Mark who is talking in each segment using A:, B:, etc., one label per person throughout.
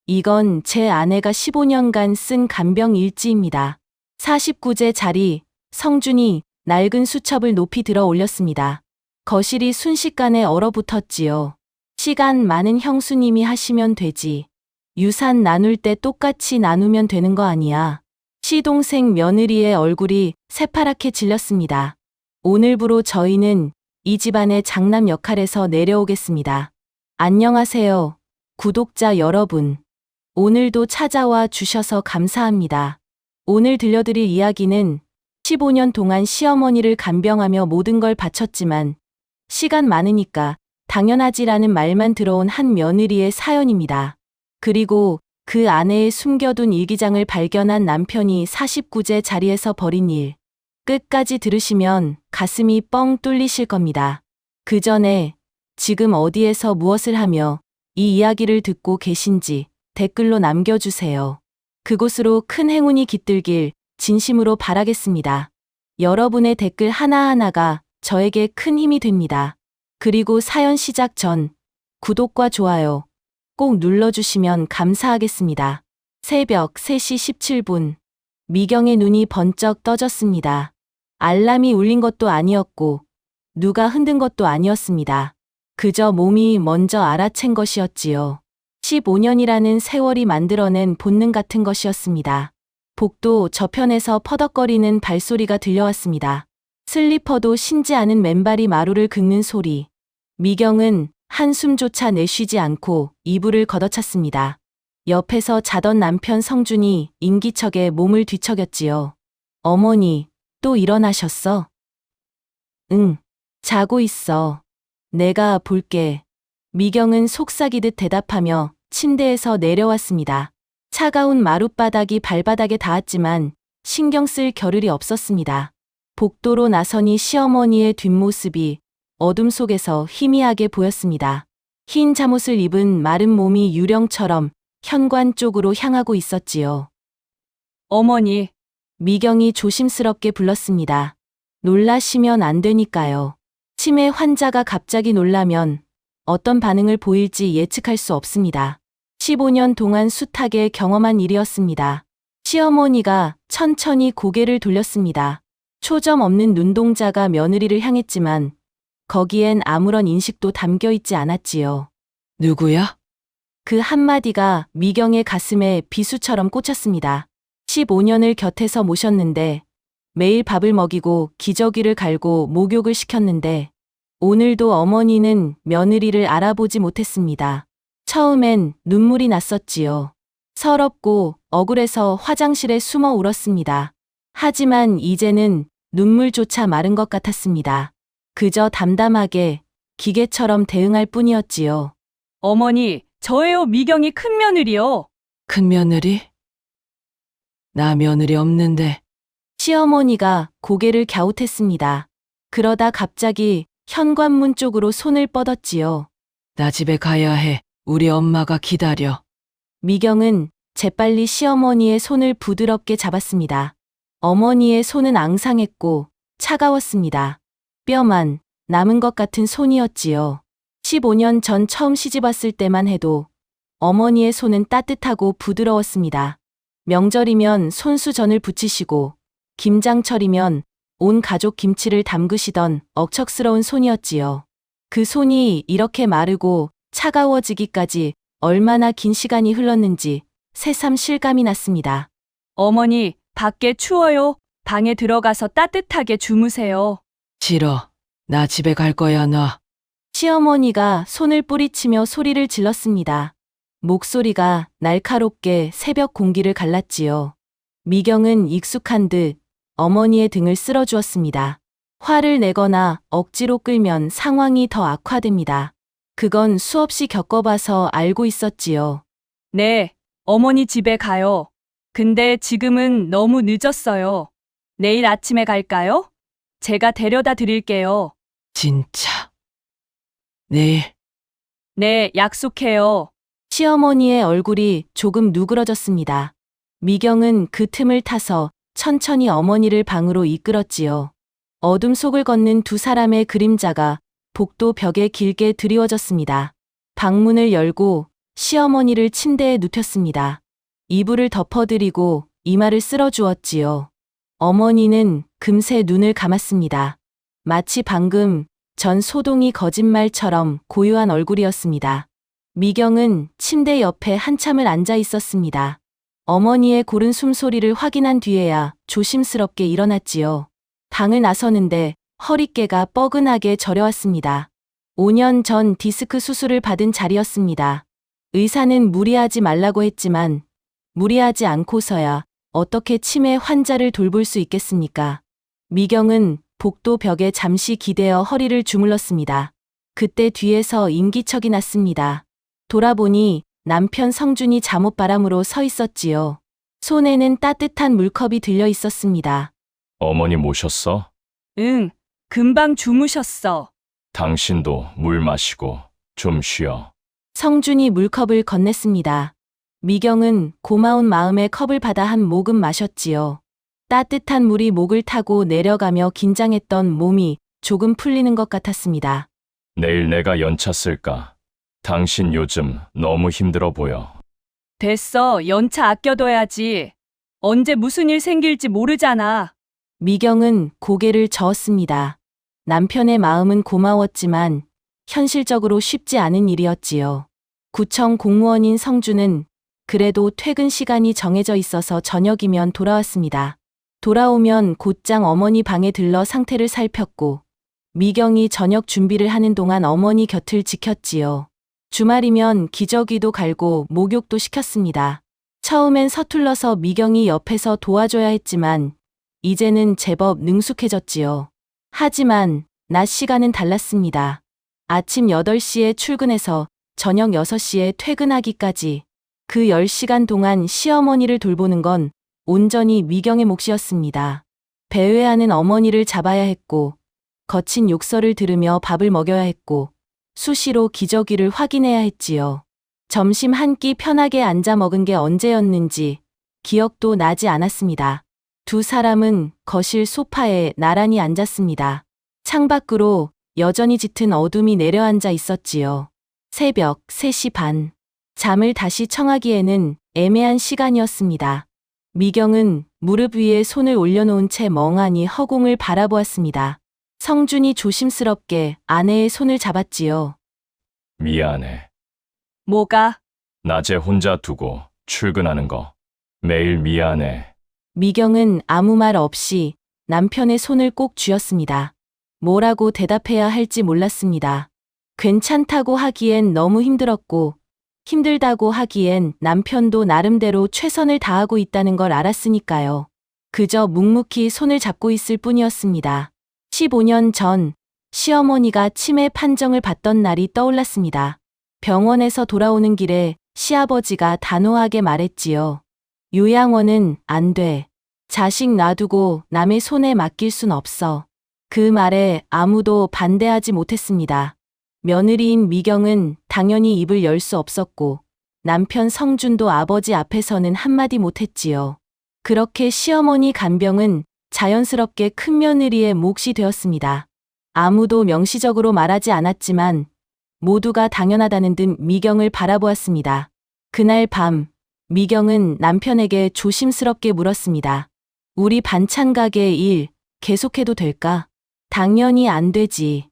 A: 이건 제 아내가 15년간 쓴 간병 일지입니다. 49제 자리, 성준이 낡은 수첩을 높이 들어 올렸습니다. 거실이 순식간에 얼어붙었지요. 시간 많은 형수님이 하시면 되지. 유산 나눌 때 똑같이 나누면 되는 거 아니야. 시동생 며느리의 얼굴이 새파랗게 질렸습니다. 오늘부로 저희는 이 집안의 장남 역할에서 내려오겠습니다. 안녕하세요, 구독자 여러분. 오늘도 찾아와 주셔서 감사합니다. 오늘 들려드릴 이야기는 15년 동안 시어머니를 간병하며 모든 걸 바쳤지만 시간 많으니까 당연하지라는 말만 들어온 한 며느리의 사연입니다. 그리고 그 아내의 숨겨둔 일기장을 발견한 남편이 49제 자리에서 벌인 일. 끝까지 들으시면 가슴이 뻥 뚫리실 겁니다. 그 전에 지금 어디에서 무엇을 하며 이 이야기를 듣고 계신지 댓글로 남겨주세요. 그곳으로 큰 행운이 깃들길 진심으로 바라겠습니다. 여러분의 댓글 하나하나가 저에게 큰 힘이 됩니다. 그리고 사연 시작 전 구독과 좋아요 꼭 눌러주시면 감사하겠습니다. 새벽 3시 17분. 미경의 눈이 번쩍 떠졌습니다. 알람이 울린 것도 아니었고 누가 흔든 것도 아니었습니다. 그저 몸이 먼저 알아챈 것이었지요. 15년이라는 세월이 만들어낸 본능 같은 것이었습니다. 복도 저편에서 퍼덕거리는 발소리가 들려왔습니다. 슬리퍼도 신지 않은 맨발이 마루를 긁는 소리. 미경은 한숨조차 내쉬지 않고 이불을 걷어찼습니다. 옆에서 자던 남편 성준이 인기척에 몸을 뒤척였지요. 어머니, 또 일어나셨어? 응, 자고 있어. 내가 볼게. 미경은 속삭이듯 대답하며 침대에서 내려왔습니다. 차가운 마룻바닥이 발바닥에 닿았지만 신경 쓸 겨를이 없었습니다. 복도로 나서니 시어머니의 뒷모습이 어둠 속에서 희미하게 보였습니다. 흰 잠옷을 입은 마른 몸이 유령처럼 현관 쪽으로 향하고 있었지요.
B: 어머니,
A: 미경이 조심스럽게 불렀습니다. 놀라시면 안 되니까요. 치매 환자가 갑자기 놀라면 어떤 반응을 보일지 예측할 수 없습니다. 15년 동안 숱하게 경험한 일이었습니다. 시어머니가 천천히 고개를 돌렸습니다. 초점 없는 눈동자가 며느리를 향했지만 거기엔 아무런 인식도 담겨 있지 않았지요.
C: 누구야?
A: 그 한마디가 미경의 가슴에 비수처럼 꽂혔습니다. 15년을 곁에서 모셨는데 매일 밥을 먹이고 기저귀를 갈고 목욕을 시켰는데 오늘도 어머니는 며느리를 알아보지 못했습니다. 처음엔 눈물이 났었지요. 서럽고 억울해서 화장실에 숨어 울었습니다. 하지만 이제는 눈물조차 마른 것 같았습니다. 그저 담담하게 기계처럼 대응할 뿐이었지요.
B: 어머니, 저예요, 미경이 큰 며느리요.
C: 큰 며느리? 나 며느리 없는데.
A: 시어머니가 고개를 갸웃했습니다. 그러다 갑자기 현관문 쪽으로 손을 뻗었지요.
C: 나 집에 가야 해. 우리 엄마가 기다려.
A: 미경은 재빨리 시어머니의 손을 부드럽게 잡았습니다. 어머니의 손은 앙상했고 차가웠습니다. 뼈만 남은 것 같은 손이었지요. 15년 전 처음 시집왔을 때만 해도 어머니의 손은 따뜻하고 부드러웠습니다. 명절이면 손수전을 부치시고 김장철이면 온 가족 김치를 담그시던 억척스러운 손이었지요. 그 손이 이렇게 마르고 차가워지기까지 얼마나 긴 시간이 흘렀는지 새삼 실감이 났습니다.
B: 어머니, 밖에 추워요. 방에 들어가서 따뜻하게 주무세요.
C: 싫어. 나 집에 갈 거야, 나.
A: 시어머니가 손을 뿌리치며 소리를 질렀습니다. 목소리가 날카롭게 새벽 공기를 갈랐지요. 미경은 익숙한 듯 어머니의 등을 쓸어주었습니다. 화를 내거나 억지로 끌면 상황이 더 악화됩니다. 그건 수없이 겪어봐서 알고 있었지요.
B: 네, 어머니 집에 가요. 근데 지금은 너무 늦었어요. 내일 아침에 갈까요? 제가 데려다 드릴게요.
C: 진짜. 내일.
B: 네, 약속해요.
A: 시어머니의 얼굴이 조금 누그러졌습니다. 미경은 그 틈을 타서 천천히 어머니를 방으로 이끌었지요. 어둠 속을 걷는 두 사람의 그림자가 복도 벽에 길게 드리워졌습니다. 방문을 열고 시어머니를 침대에 눕혔습니다. 이불을 덮어드리고 이마를 쓸어주었지요. 어머니는 금세 눈을 감았습니다. 마치 방금 전 소동이 거짓말처럼 고요한 얼굴이었습니다. 미경은 침대 옆에 한참을 앉아 있었습니다. 어머니의 고른 숨소리를 확인한 뒤에야 조심스럽게 일어났지요. 방을 나서는데 허리깨가 뻐근하게 저려왔습니다. 5년 전 디스크 수술을 받은 자리였습니다. 의사는 무리하지 말라고 했지만 무리하지 않고서야 어떻게 치매 환자를 돌볼 수 있겠습니까? 미경은 복도 벽에 잠시 기대어 허리를 주물렀습니다. 그때 뒤에서 인기척이 났습니다. 돌아보니 남편 성준이 잠옷바람으로 서 있었지요. 손에는 따뜻한 물컵이 들려 있었습니다.
D: 어머니 모셨어?
B: 응, 금방 주무셨어.
D: 당신도 물 마시고 좀 쉬어.
A: 성준이 물컵을 건넸습니다. 미경은 고마운 마음에 컵을 받아 한 모금 마셨지요. 따뜻한 물이 목을 타고 내려가며 긴장했던 몸이 조금 풀리는 것 같았습니다.
D: 내일 내가 연차 쓸까? 당신 요즘 너무 힘들어 보여.
B: 됐어, 연차 아껴둬야지. 언제 무슨 일 생길지 모르잖아.
A: 미경은 고개를 저었습니다. 남편의 마음은 고마웠지만 현실적으로 쉽지 않은 일이었지요. 구청 공무원인 성준은 그래도 퇴근 시간이 정해져 있어서 저녁이면 돌아왔습니다. 돌아오면 곧장 어머니 방에 들러 상태를 살폈고 미경이 저녁 준비를 하는 동안 어머니 곁을 지켰지요. 주말이면 기저귀도 갈고 목욕도 시켰습니다. 처음엔 서툴러서 미경이 옆에서 도와줘야 했지만 이제는 제법 능숙해졌지요. 하지만 낮 시간은 달랐습니다. 아침 8시에 출근해서 저녁 6시에 퇴근하기까지 그 10시간 동안 시어머니를 돌보는 건 온전히 미경의 몫이었습니다. 배회하는 어머니를 잡아야 했고 거친 욕설을 들으며 밥을 먹여야 했고 수시로 기저귀를 확인해야 했지요. 점심 한 끼 편하게 앉아 먹은 게 언제였는지 기억도 나지 않았습니다. 두 사람은 거실 소파에 나란히 앉았습니다. 창밖으로 여전히 짙은 어둠이 내려앉아 있었지요. 새벽 3시 반. 잠을 다시 청하기에는 애매한 시간이었습니다. 미경은 무릎 위에 손을 올려놓은 채 멍하니 허공을 바라보았습니다. 성준이 조심스럽게 아내의 손을 잡았지요.
D: 미안해.
B: 뭐가?
D: 낮에 혼자 두고 출근하는 거. 매일 미안해.
A: 미경은 아무 말 없이 남편의 손을 꼭 쥐었습니다. 뭐라고 대답해야 할지 몰랐습니다. 괜찮다고 하기엔 너무 힘들었고 힘들다고 하기엔 남편도 나름대로 최선을 다하고 있다는 걸 알았으니까요. 그저 묵묵히 손을 잡고 있을 뿐이었습니다. 15년 전 시어머니가 치매 판정을 받던 날이 떠올랐습니다. 병원에서 돌아오는 길에 시아버지가 단호하게 말했지요. 요양원은 안 돼. 자식 놔두고 남의 손에 맡길 순 없어. 그 말에 아무도 반대하지 못했습니다. 며느리인 미경은 당연히 입을 열 수 없었고 남편 성준도 아버지 앞에서는 한마디 못했지요. 그렇게 시어머니 간병은 자연스럽게 큰며느리의 몫이 되었습니다. 아무도 명시적으로 말하지 않았지만 모두가 당연하다는 듯 미경을 바라보았습니다. 그날 밤 미경은 남편에게 조심스럽게 물었습니다. 우리 반찬 가게 일 계속해도 될까? 당연히 안 되지.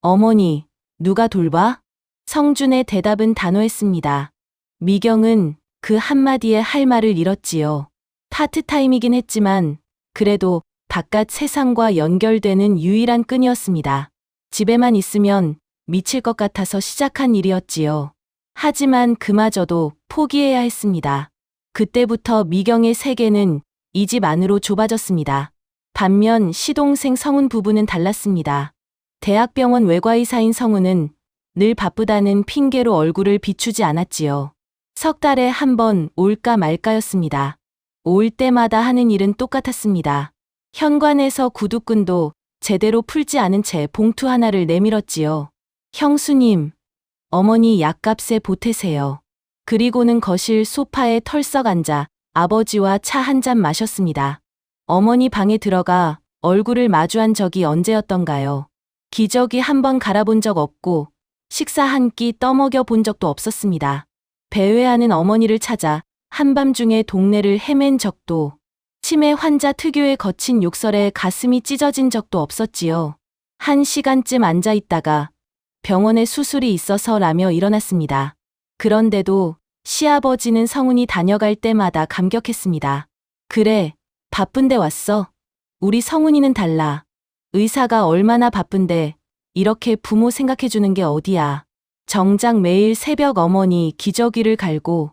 A: 어머니, 누가 돌봐? 성준의 대답은 단호했습니다. 미경은 그 한마디에 할 말을 잃었지요. 파트타임이긴 했지만 그래도 바깥 세상과 연결되는 유일한 끈이었습니다. 집에만 있으면 미칠 것 같아서 시작한 일이었지요. 하지만 그마저도 포기해야 했습니다. 그때부터 미경의 세계는 이 집 안으로 좁아졌습니다. 반면 시동생 성훈 부부는 달랐습니다. 대학병원 외과의사인 성훈은 늘 바쁘다는 핑계로 얼굴을 비추지 않았지요. 석 달에 한 번 올까 말까였습니다. 올 때마다 하는 일은 똑같았습니다. 현관에서 구두끈도 제대로 풀지 않은 채 봉투 하나를 내밀었지요. 형수님, 어머니 약값에 보태세요. 그리고는 거실 소파에 털썩 앉아 아버지와 차 한 잔 마셨습니다. 어머니 방에 들어가 얼굴을 마주한 적이 언제였던가요? 기저귀 한 번 갈아본 적 없고 식사 한 끼 떠먹여 본 적도 없었습니다. 배회하는 어머니를 찾아 한밤중에 동네를 헤맨 적도, 치매 환자 특유의 거친 욕설에 가슴이 찢어진 적도 없었지요. 1시간쯤 앉아 있다가 병원에 수술이 있어서라며 일어났습니다. 그런데도 시아버지는 성훈이 다녀갈 때마다 감격했습니다. 그래, 바쁜데 왔어. 우리 성훈이는 달라. 의사가 얼마나 바쁜데 이렇게 부모 생각해주는 게 어디야. 정작 매일 새벽 어머니 기저귀를 갈고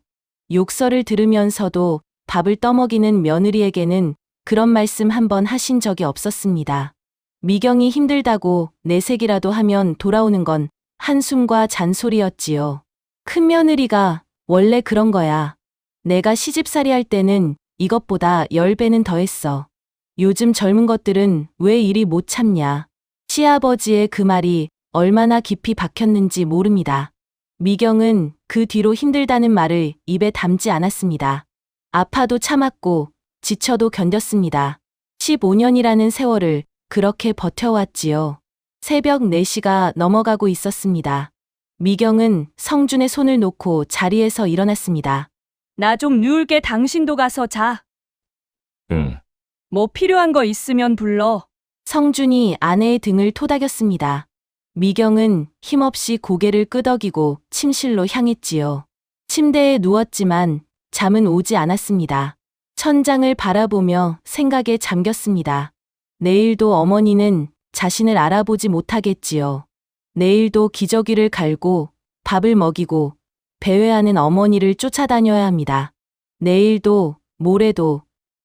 A: 욕설을 들으면서도 밥을 떠먹이는 며느리에게는 그런 말씀 한 번 하신 적이 없었습니다. 미경이 힘들다고 내색이라도 하면 돌아오는 건 한숨과 잔소리였지요. 큰며느리가 원래 그런 거야. 내가 시집살이 할 때는 이것보다 10배는 더 했어. 요즘 젊은 것들은 왜 이리 못 참냐. 시아버지의 그 말이 얼마나 깊이 박혔는지 모릅니다. 미경은 그 뒤로 힘들다는 말을 입에 담지 않았습니다. 아파도 참았고 지쳐도 견뎠습니다. 15년이라는 세월을 그렇게 버텨왔지요. 새벽 4시가 넘어가고 있었습니다. 미경은 성준의 손을 놓고 자리에서 일어났습니다.
B: 나 좀 누울게. 당신도 가서 자.
D: 응.
B: 뭐 필요한 거 있으면 불러.
A: 성준이 아내의 등을 토닥였습니다. 미경은 힘없이 고개를 끄덕이고 침실로 향했지요. 침대에 누웠지만 잠은 오지 않았습니다. 천장을 바라보며 생각에 잠겼습니다. 내일도 어머니는 자신을 알아보지 못하겠지요. 내일도 기저귀를 갈고 밥을 먹이고 배회하는 어머니를 쫓아다녀야 합니다. 내일도 모레도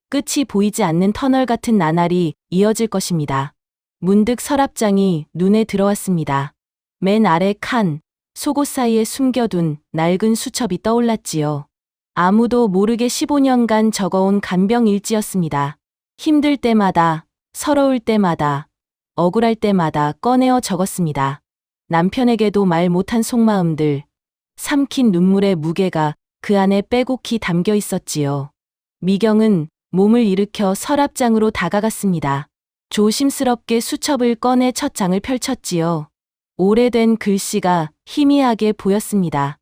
A: 끝이 보이지 않는 터널 같은 나날이 이어질 것입니다. 문득 서랍장이 눈에 들어왔습니다. 맨 아래 칸, 속옷 사이에 숨겨둔 낡은 수첩이 떠올랐지요. 아무도 모르게 15년간 적어온 간병 일지였습니다. 힘들 때마다, 서러울 때마다, 억울할 때마다 꺼내어 적었습니다. 남편에게도 말 못한 속마음들, 삼킨 눈물의 무게가 그 안에 빼곡히 담겨 있었지요. 미경은 몸을 일으켜 서랍장으로 다가갔습니다. 조심스럽게 수첩을 꺼내 첫 장을 펼쳤지요. 오래된 글씨가 희미하게 보였습니다.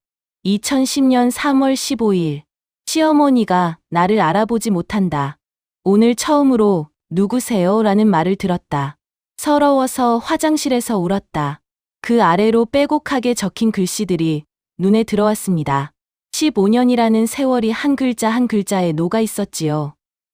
A: 2010년 3월 15일. 시어머니가 나를 알아보지 못한다. 오늘 처음으로 누구세요? 라는 말을 들었다. 서러워서 화장실에서 울었다. 그 아래로 빼곡하게 적힌 글씨들이 눈에 들어왔습니다. 15년이라는 세월이 한 글자 한 글자에 녹아 있었지요.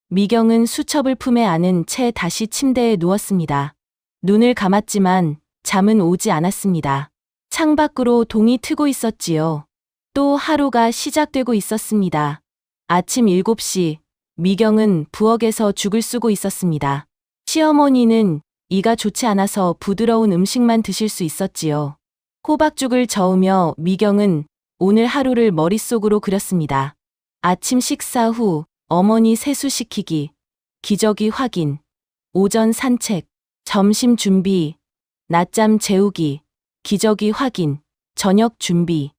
A: 미경은 수첩을 품에 안은 채 다시 침대에 누웠습니다. 눈을 감았지만 잠은 오지 않았습니다. 창밖으로 동이 트고 있었지요. 또 하루가 시작되고 있었습니다. 아침 7시, 미경은 부엌에서 죽을 쓰고 있었습니다. 시어머니는 이가 좋지 않아서 부드러운 음식만 드실 수 있었지요. 호박죽을 저으며 미경은 오늘 하루를 머릿속으로 그렸습니다. 아침 식사 후 어머니 세수시키기, 기저귀 확인, 오전 산책, 점심 준비, 낮잠 재우기, 기저귀 확인, 저녁 준비.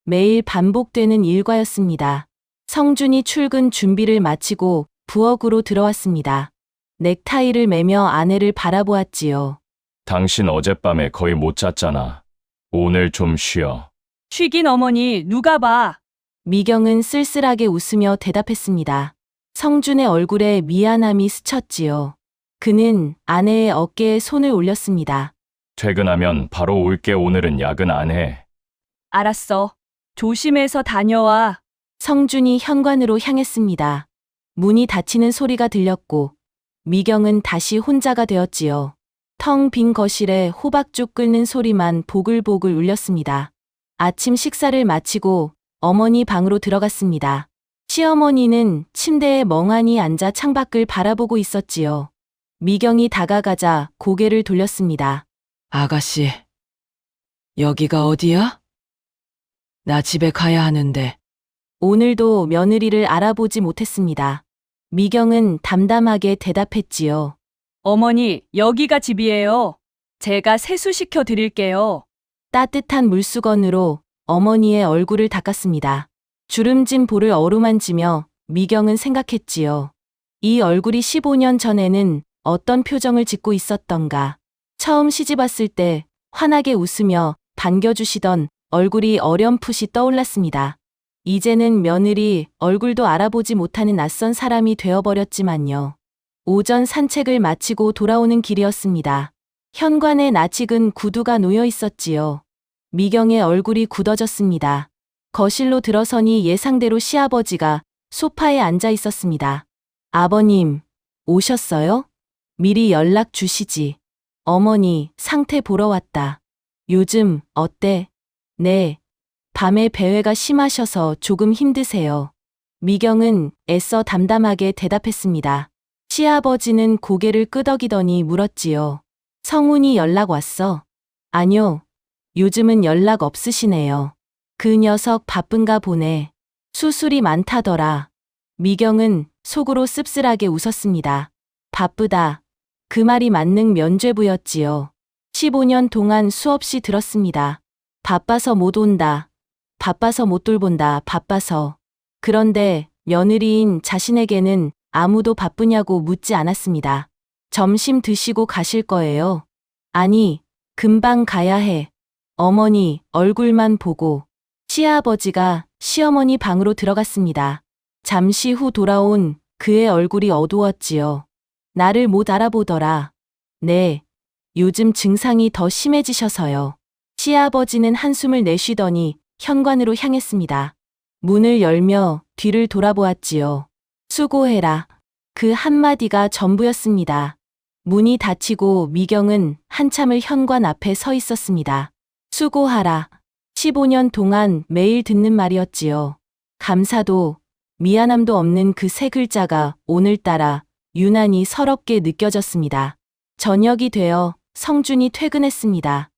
A: 매일 반복되는 일과였습니다. 성준이 출근 준비를 마치고 부엌으로 들어왔습니다. 넥타이를 매며 아내를 바라보았지요.
D: 당신 어젯밤에 거의 못 잤잖아. 오늘 좀 쉬어.
B: 쉬긴 어머니 누가 봐.
A: 미경은 쓸쓸하게 웃으며 대답했습니다. 성준의 얼굴에 미안함이 스쳤지요. 그는 아내의 어깨에 손을 올렸습니다.
D: 퇴근하면 바로 올게. 오늘은 야근 안 해.
B: 알았어. 조심해서 다녀와.
A: 성준이 현관으로 향했습니다. 문이 닫히는 소리가 들렸고 미경은 다시 혼자가 되었지요. 텅 빈 거실에 호박죽 끓는 소리만 보글보글 울렸습니다. 아침 식사를 마치고 어머니 방으로 들어갔습니다. 시어머니는 침대에 멍하니 앉아 창밖을 바라보고 있었지요. 미경이 다가가자 고개를 돌렸습니다.
C: 아가씨, 여기가 어디야? 나 집에 가야 하는데.
A: 오늘도 며느리를 알아보지 못했습니다. 미경은 담담하게 대답했지요.
B: 어머니, 여기가 집이에요. 제가 세수시켜 드릴게요.
A: 따뜻한 물수건으로 어머니의 얼굴을 닦았습니다. 주름진 볼을 어루만지며 미경은 생각했지요. 이 얼굴이 15년 전에는 어떤 표정을 짓고 있었던가. 처음 시집왔을 때 환하게 웃으며 반겨주시던 얼굴이 어렴풋이 떠올랐습니다. 이제는 며느리 얼굴도 알아보지 못하는 낯선 사람이 되어버렸지만요. 오전 산책을 마치고 돌아오는 길이었습니다. 현관에 낯익은 구두가 놓여 있었지요. 미경의 얼굴이 굳어졌습니다. 거실로 들어서니 예상대로 시아버지가 소파에 앉아 있었습니다. 아버님, 오셨어요? 미리 연락 주시지. 어머니, 상태 보러 왔다. 요즘 어때? 네. 밤에 배회가 심하셔서 조금 힘드세요. 미경은 애써 담담하게 대답했습니다. 시아버지는 고개를 끄덕이더니 물었지요. 성훈이 연락 왔어? 아니요. 요즘은 연락 없으시네요. 그 녀석 바쁜가 보네. 수술이 많다더라. 미경은 속으로 씁쓸하게 웃었습니다. 바쁘다. 그 말이 만능 면죄부였지요. 15년 동안 수없이 들었습니다. 바빠서 못 온다. 바빠서 못 돌본다. 바빠서. 그런데 며느리인 자신에게는 아무도 바쁘냐고 묻지 않았습니다. 점심 드시고 가실 거예요? 아니, 금방 가야 해. 어머니 얼굴만 보고. 시아버지가 시어머니 방으로 들어갔습니다. 잠시 후 돌아온 그의 얼굴이 어두웠지요. 나를 못 알아보더라. 네. 요즘 증상이 더 심해지셔서요. 시아버지는 한숨을 내쉬더니 현관으로 향했습니다. 문을 열며 뒤를 돌아보았지요. 수고해라. 그 한마디가 전부였습니다. 문이 닫히고 미경은 한참을 현관 앞에 서 있었습니다. 수고하라. 15년 동안 매일 듣는 말이었지요. 감사도 미안함도 없는 그 세 글자가 오늘따라 유난히 서럽게 느껴졌습니다. 저녁이 되어 성준이 퇴근했습니다.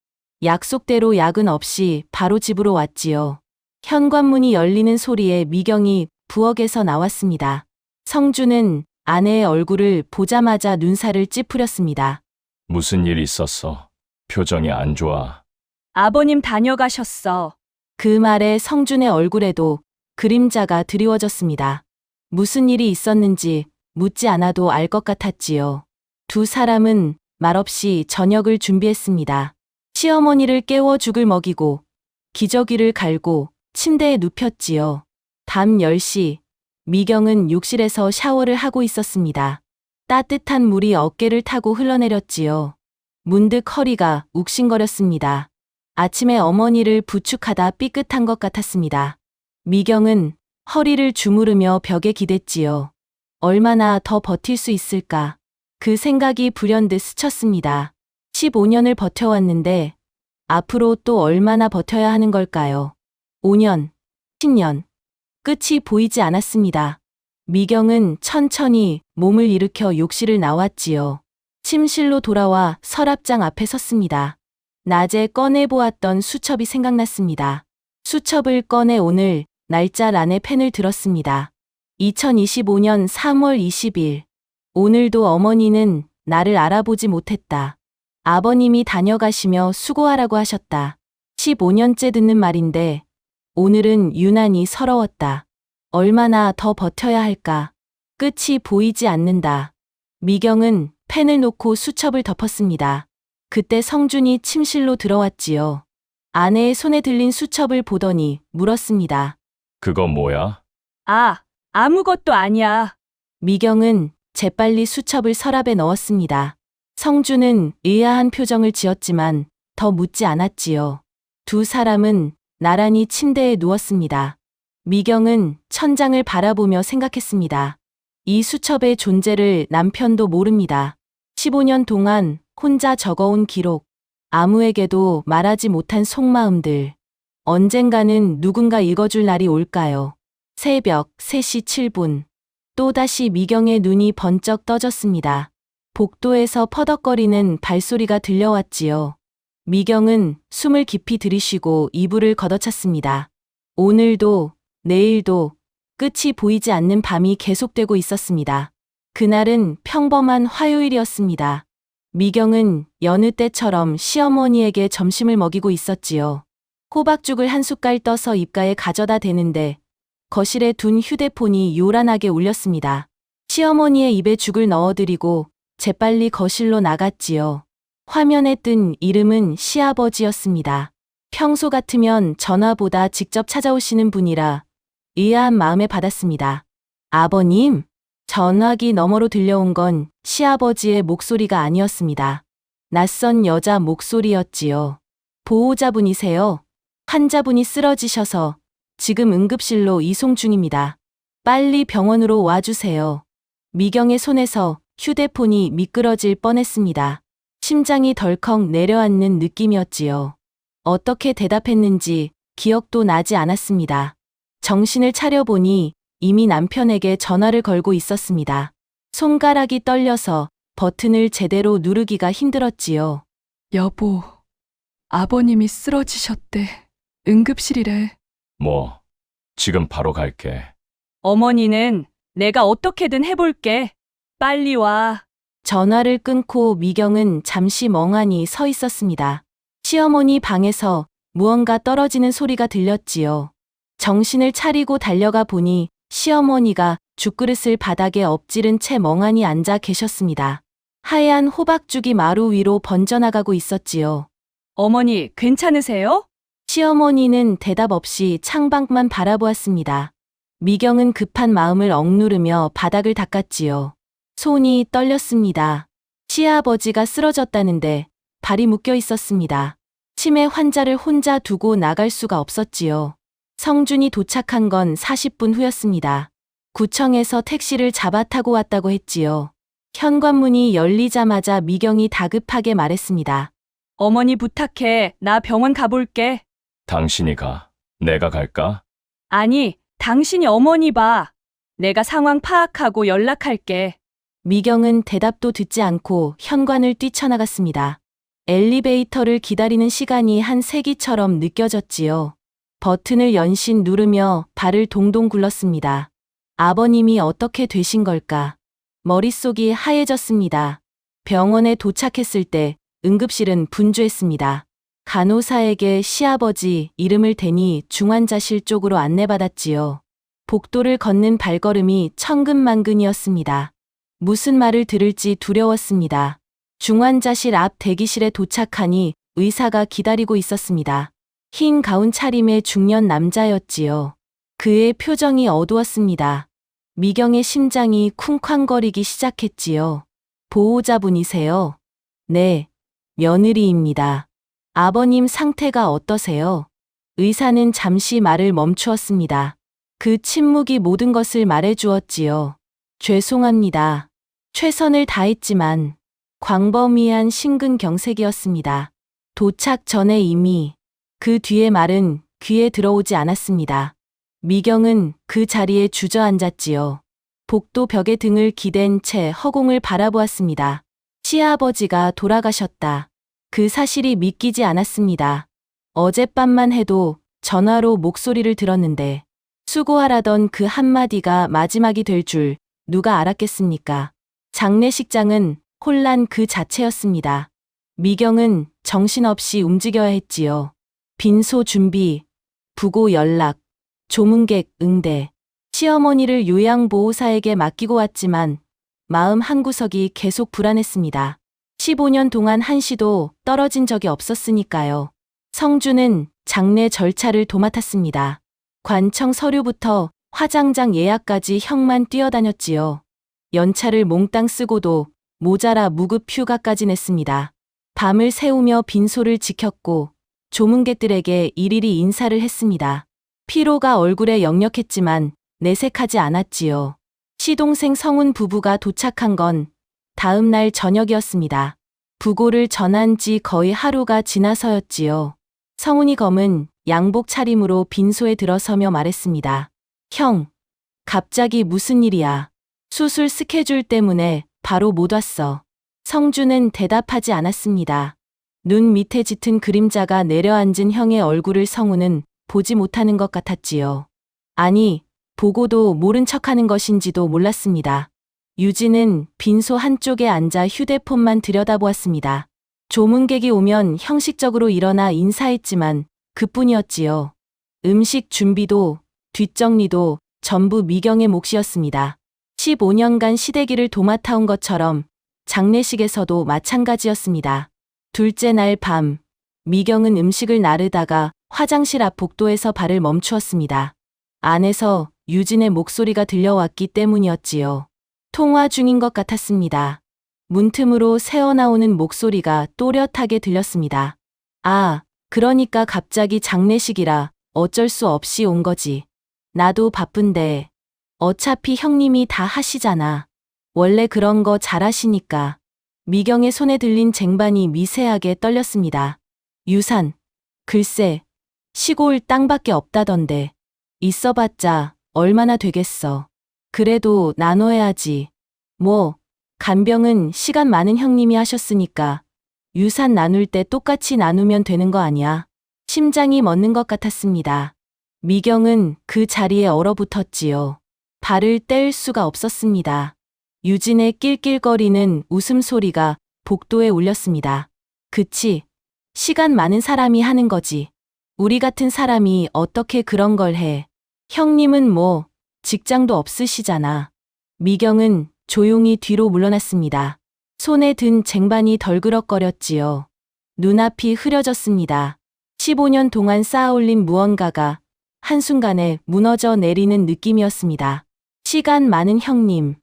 A: 약속대로 야근 없이 바로 집으로 왔지요. 현관문이 열리는 소리에 미경이 부엌에서 나왔습니다. 성준은 아내의 얼굴을 보자마자 눈살을 찌푸렸습니다.
D: 무슨 일 있었어? 표정이 안 좋아.
B: 아버님 다녀가셨어.
A: 그 말에 성준의 얼굴에도 그림자가 드리워졌습니다. 무슨 일이 있었는지 묻지 않아도 알 것 같았지요. 두 사람은 말없이 저녁을 준비했습니다. 시어머니를 깨워 죽을 먹이고 기저귀를 갈고 침대에 눕혔지요. 밤 10시 미경은 욕실에서 샤워를 하고 있었습니다. 따뜻한 물이 어깨를 타고 흘러내렸지요. 문득 허리가 욱신거렸습니다. 아침에 어머니를 부축하다 삐끗한 것 같았습니다. 미경은 허리를 주무르며 벽에 기댔지요. 얼마나 더 버틸 수 있을까? 그 생각이 불현듯 스쳤습니다. 15년을 버텨왔는데 앞으로 또 얼마나 버텨야 하는 걸까요? 5년, 10년. 끝이 보이지 않았습니다. 미경은 천천히 몸을 일으켜 욕실을 나왔지요. 침실로 돌아와 서랍장 앞에 섰습니다. 낮에 꺼내보았던 수첩이 생각났습니다. 수첩을 꺼내 오늘 날짜란에 펜을 들었습니다. 2025년 3월 20일. 오늘도 어머니는 나를 알아보지 못했다. 아버님이 다녀가시며 수고하라고 하셨다. 15년째 듣는 말인데 오늘은 유난히 서러웠다. 얼마나 더 버텨야 할까? 끝이 보이지 않는다. 미경은 펜을 놓고 수첩을 덮었습니다. 그때 성준이 침실로 들어왔지요. 아내의 손에 들린 수첩을 보더니 물었습니다.
D: 그거 뭐야?
B: 아, 아무것도 아니야.
A: 미경은 재빨리 수첩을 서랍에 넣었습니다. 성준은 의아한 표정을 지었지만 더 묻지 않았지요. 두 사람은 나란히 침대에 누웠습니다. 미경은 천장을 바라보며 생각했습니다. 이 수첩의 존재를 남편도 모릅니다. 15년 동안 혼자 적어온 기록, 아무에게도 말하지 못한 속마음들. 언젠가는 누군가 읽어줄 날이 올까요? 새벽 3시 7분. 또다시 미경의 눈이 번쩍 떠졌습니다. 복도에서 퍼덕거리는 발소리가 들려왔지요. 미경은 숨을 깊이 들이쉬고 이불을 걷어찼습니다. 오늘도, 내일도 끝이 보이지 않는 밤이 계속되고 있었습니다. 그날은 평범한 화요일이었습니다. 미경은 여느 때처럼 시어머니에게 점심을 먹이고 있었지요. 호박죽을 한 숟갈 떠서 입가에 가져다 대는데 거실에 둔 휴대폰이 요란하게 울렸습니다. 시어머니의 입에 죽을 넣어드리고 재빨리 거실로 나갔지요. 화면에 뜬 이름은 시아버지였습니다. 평소 같으면 전화보다 직접 찾아오시는 분이라 의아한 마음에 받았습니다. 아버님? 전화기 너머로 들려온 건 시아버지의 목소리가 아니었습니다. 낯선 여자 목소리였지요. 보호자분이세요? 환자분이 쓰러지셔서 지금 응급실로 이송 중입니다. 빨리 병원으로 와주세요. 미경의 손에서 휴대폰이 미끄러질 뻔했습니다. 심장이 덜컥 내려앉는 느낌이었지요. 어떻게 대답했는지 기억도 나지 않았습니다. 정신을 차려보니 이미 남편에게 전화를 걸고 있었습니다. 손가락이 떨려서 버튼을 제대로 누르기가 힘들었지요.
C: 여보, 아버님이 쓰러지셨대. 응급실이래.
D: 뭐, 지금 바로 갈게.
B: 어머니는 내가 어떻게든 해볼게. 빨리 와.
A: 전화를 끊고 미경은 잠시 멍하니 서 있었습니다. 시어머니 방에서 무언가 떨어지는 소리가 들렸지요. 정신을 차리고 달려가 보니 시어머니가 죽그릇을 바닥에 엎지른 채 멍하니 앉아 계셨습니다. 하얀 호박죽이 마루 위로 번져나가고 있었지요.
B: 어머니, 괜찮으세요?
A: 시어머니는 대답 없이 창밖만 바라보았습니다. 미경은 급한 마음을 억누르며 바닥을 닦았지요. 손이 떨렸습니다. 시아버지가 쓰러졌다는데 발이 묶여 있었습니다. 치매 환자를 혼자 두고 나갈 수가 없었지요. 성준이 도착한 건 40분 후였습니다. 구청에서 택시를 잡아 타고 왔다고 했지요. 현관문이 열리자마자 미경이 다급하게 말했습니다.
B: 어머니 부탁해. 나 병원 가볼게.
D: 당신이 가. 내가 갈까?
B: 아니, 당신이 어머니 봐. 내가 상황 파악하고 연락할게.
A: 미경은 대답도 듣지 않고 현관을 뛰쳐나갔습니다. 엘리베이터를 기다리는 시간이 한 세기처럼 느껴졌지요. 버튼을 연신 누르며 발을 동동 굴렀습니다. 아버님이 어떻게 되신 걸까? 머릿속이 하얘졌습니다. 병원에 도착했을 때 응급실은 분주했습니다. 간호사에게 시아버지 이름을 대니 중환자실 쪽으로 안내받았지요. 복도를 걷는 발걸음이 천근만근이었습니다. 무슨 말을 들을지 두려웠습니다. 중환자실 앞 대기실에 도착하니 의사가 기다리고 있었습니다. 흰 가운 차림의 중년 남자였지요. 그의 표정이 어두웠습니다. 미경의 심장이 쿵쾅거리기 시작했지요. 보호자분이세요? 네, 며느리입니다. 아버님 상태가 어떠세요? 의사는 잠시 말을 멈추었습니다. 그 침묵이 모든 것을 말해주었지요. 죄송합니다. 최선을 다했지만 광범위한 심근경색이었습니다. 도착 전에 이미 그 뒤의 말은 귀에 들어오지 않았습니다. 미경은 그 자리에 주저앉았지요. 복도 벽에 등을 기댄 채 허공을 바라보았습니다. 시아버지가 돌아가셨다. 그 사실이 믿기지 않았습니다. 어젯밤만 해도 전화로 목소리를 들었는데 수고하라던 그 한마디가 마지막이 될 줄 누가 알았겠습니까? 장례식장은 혼란 그 자체였습니다. 미경은 정신없이 움직여야 했지요. 빈소 준비, 부고 연락, 조문객 응대. 시어머니를 요양보호사에게 맡기고 왔지만 마음 한구석이 계속 불안했습니다. 15년 동안 한시도 떨어진 적이 없었으니까요. 성주는 장례 절차를 도맡았습니다. 관청 서류부터 화장장 예약까지 형만 뛰어다녔지요. 연차를 몽땅 쓰고도 모자라 무급 휴가까지 냈습니다. 밤을 새우며 빈소를 지켰고 조문객들에게 일일이 인사를 했습니다. 피로가 얼굴에 역력했지만 내색하지 않았지요. 시동생 성훈 부부가 도착한 건 다음 날 저녁이었습니다. 부고를 전한 지 거의 하루가 지나서였지요. 성훈이 검은 양복 차림으로 빈소에 들어서며 말했습니다. 형, 갑자기 무슨 일이야? 수술 스케줄 때문에 바로 못 왔어. 성주는 대답하지 않았습니다. 눈 밑에 짙은 그림자가 내려앉은 형의 얼굴을 성훈은 보지 못하는 것 같았지요. 아니, 보고도 모른 척하는 것인지도 몰랐습니다. 유진은 빈소 한쪽에 앉아 휴대폰만 들여다보았습니다. 조문객이 오면 형식적으로 일어나 인사했지만 그뿐이었지요. 음식 준비도 뒷정리도 전부 미경의 몫이었습니다. 15년간 시댁일을 도맡아온 것처럼 장례식에서도 마찬가지였습니다. 둘째 날 밤, 미경은 음식을 나르다가 화장실 앞 복도에서 발을 멈추었습니다. 안에서 유진의 목소리가 들려왔기 때문이었지요. 통화 중인 것 같았습니다. 문틈으로 새어나오는 목소리가 또렷하게 들렸습니다. 아, 그러니까 갑자기 장례식이라 어쩔 수 없이 온 거지. 나도 바쁜데. 어차피 형님이 다 하시잖아. 원래 그런 거 잘하시니까. 미경의 손에 들린 쟁반이 미세하게 떨렸습니다. 유산. 글쎄, 시골 땅밖에 없다던데. 있어봤자 얼마나 되겠어. 그래도 나눠야지. 뭐, 간병은 시간 많은 형님이 하셨으니까 유산 나눌 때 똑같이 나누면 되는 거 아니야. 심장이 멎는 것 같았습니다. 미경은 그 자리에 얼어붙었지요. 발을 뗄 수가 없었습니다. 유진의 낄낄거리는 웃음소리가 복도에 울렸습니다. 그치? 시간 많은 사람이 하는 거지. 우리 같은 사람이 어떻게 그런 걸 해. 형님은 뭐 직장도 없으시잖아. 미경은 조용히 뒤로 물러났습니다. 손에 든 쟁반이 덜그럭거렸지요. 눈앞이 흐려졌습니다. 15년 동안 쌓아올린 무언가가 한순간에 무너져 내리는 느낌이었습니다. 시간 많은 형님.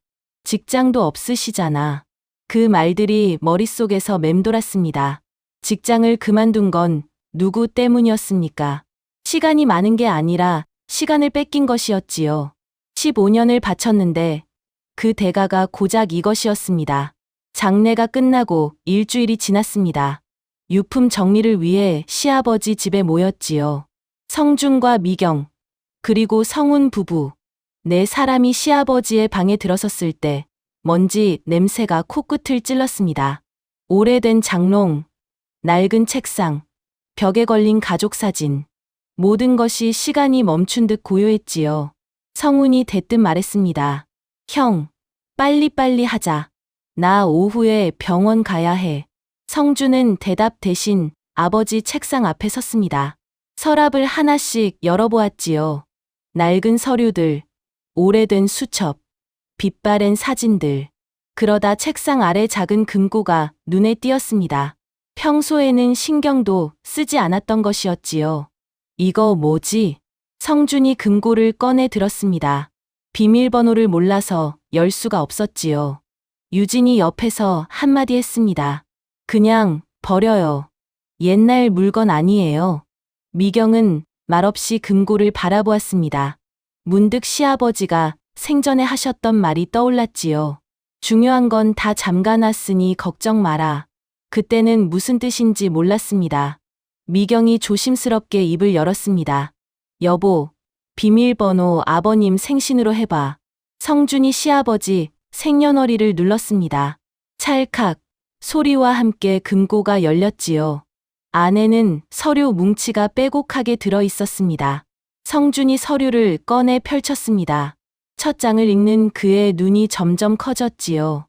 A: 직장도 없으시잖아. 그 말들이 머릿속에서 맴돌았습니다. 직장을 그만둔 건 누구 때문이었습니까? 시간이 많은 게 아니라 시간을 뺏긴 것이었지요. 15년을 바쳤는데 그 대가가 고작 이것이었습니다. 장례가 끝나고 일주일이 지났습니다. 유품 정리를 위해 시아버지 집에 모였지요. 성준과 미경, 그리고 성훈 부부. 네 사람이 시아버지의 방에 들어섰을 때 먼지 냄새가 코끝을 찔렀습니다. 오래된 장롱, 낡은 책상, 벽에 걸린 가족 사진. 모든 것이 시간이 멈춘 듯 고요했지요. 성훈이 대뜸 말했습니다. 형, 빨리빨리 하자. 나 오후에 병원 가야 해. 성준은 대답 대신 아버지 책상 앞에 섰습니다. 서랍을 하나씩 열어보았지요. 낡은 서류들, 오래된 수첩, 빛바랜 사진들. 그러다 책상 아래 작은 금고가 눈에 띄었습니다. 평소에는 신경도 쓰지 않았던 것이었지요. 이거 뭐지? 성준이 금고를 꺼내 들었습니다. 비밀번호를 몰라서 열 수가 없었지요. 유진이 옆에서 한마디 했습니다. 그냥 버려요. 옛날 물건 아니에요. 미경은 말없이 금고를 바라보았습니다. 문득 시아버지가 생전에 하셨던 말이 떠올랐지요. 중요한 건 다 잠가놨으니 걱정 마라. 그때는 무슨 뜻인지 몰랐습니다. 미경이 조심스럽게 입을 열었습니다. 여보, 비밀번호 아버님 생신으로 해봐. 성준이 시아버지 생년월일을 눌렀습니다. 찰칵 소리와 함께 금고가 열렸지요. 안에는 서류 뭉치가 빼곡하게 들어 있었습니다. 성준이 서류를 꺼내 펼쳤습니다. 첫 장을 읽는 그의 눈이 점점 커졌지요.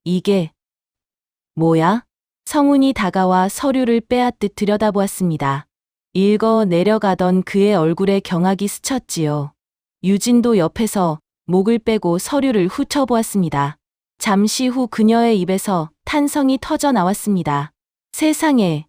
A: 이게 뭐야? 성훈이 다가와 서류를 빼앗듯 들여다보았습니다. 읽어 내려가던 그의 얼굴에 경악이 스쳤지요. 유진도 옆에서 목을 빼고 서류를 훑어보았습니다. 잠시 후 그녀의 입에서 탄성이 터져 나왔습니다. 세상에,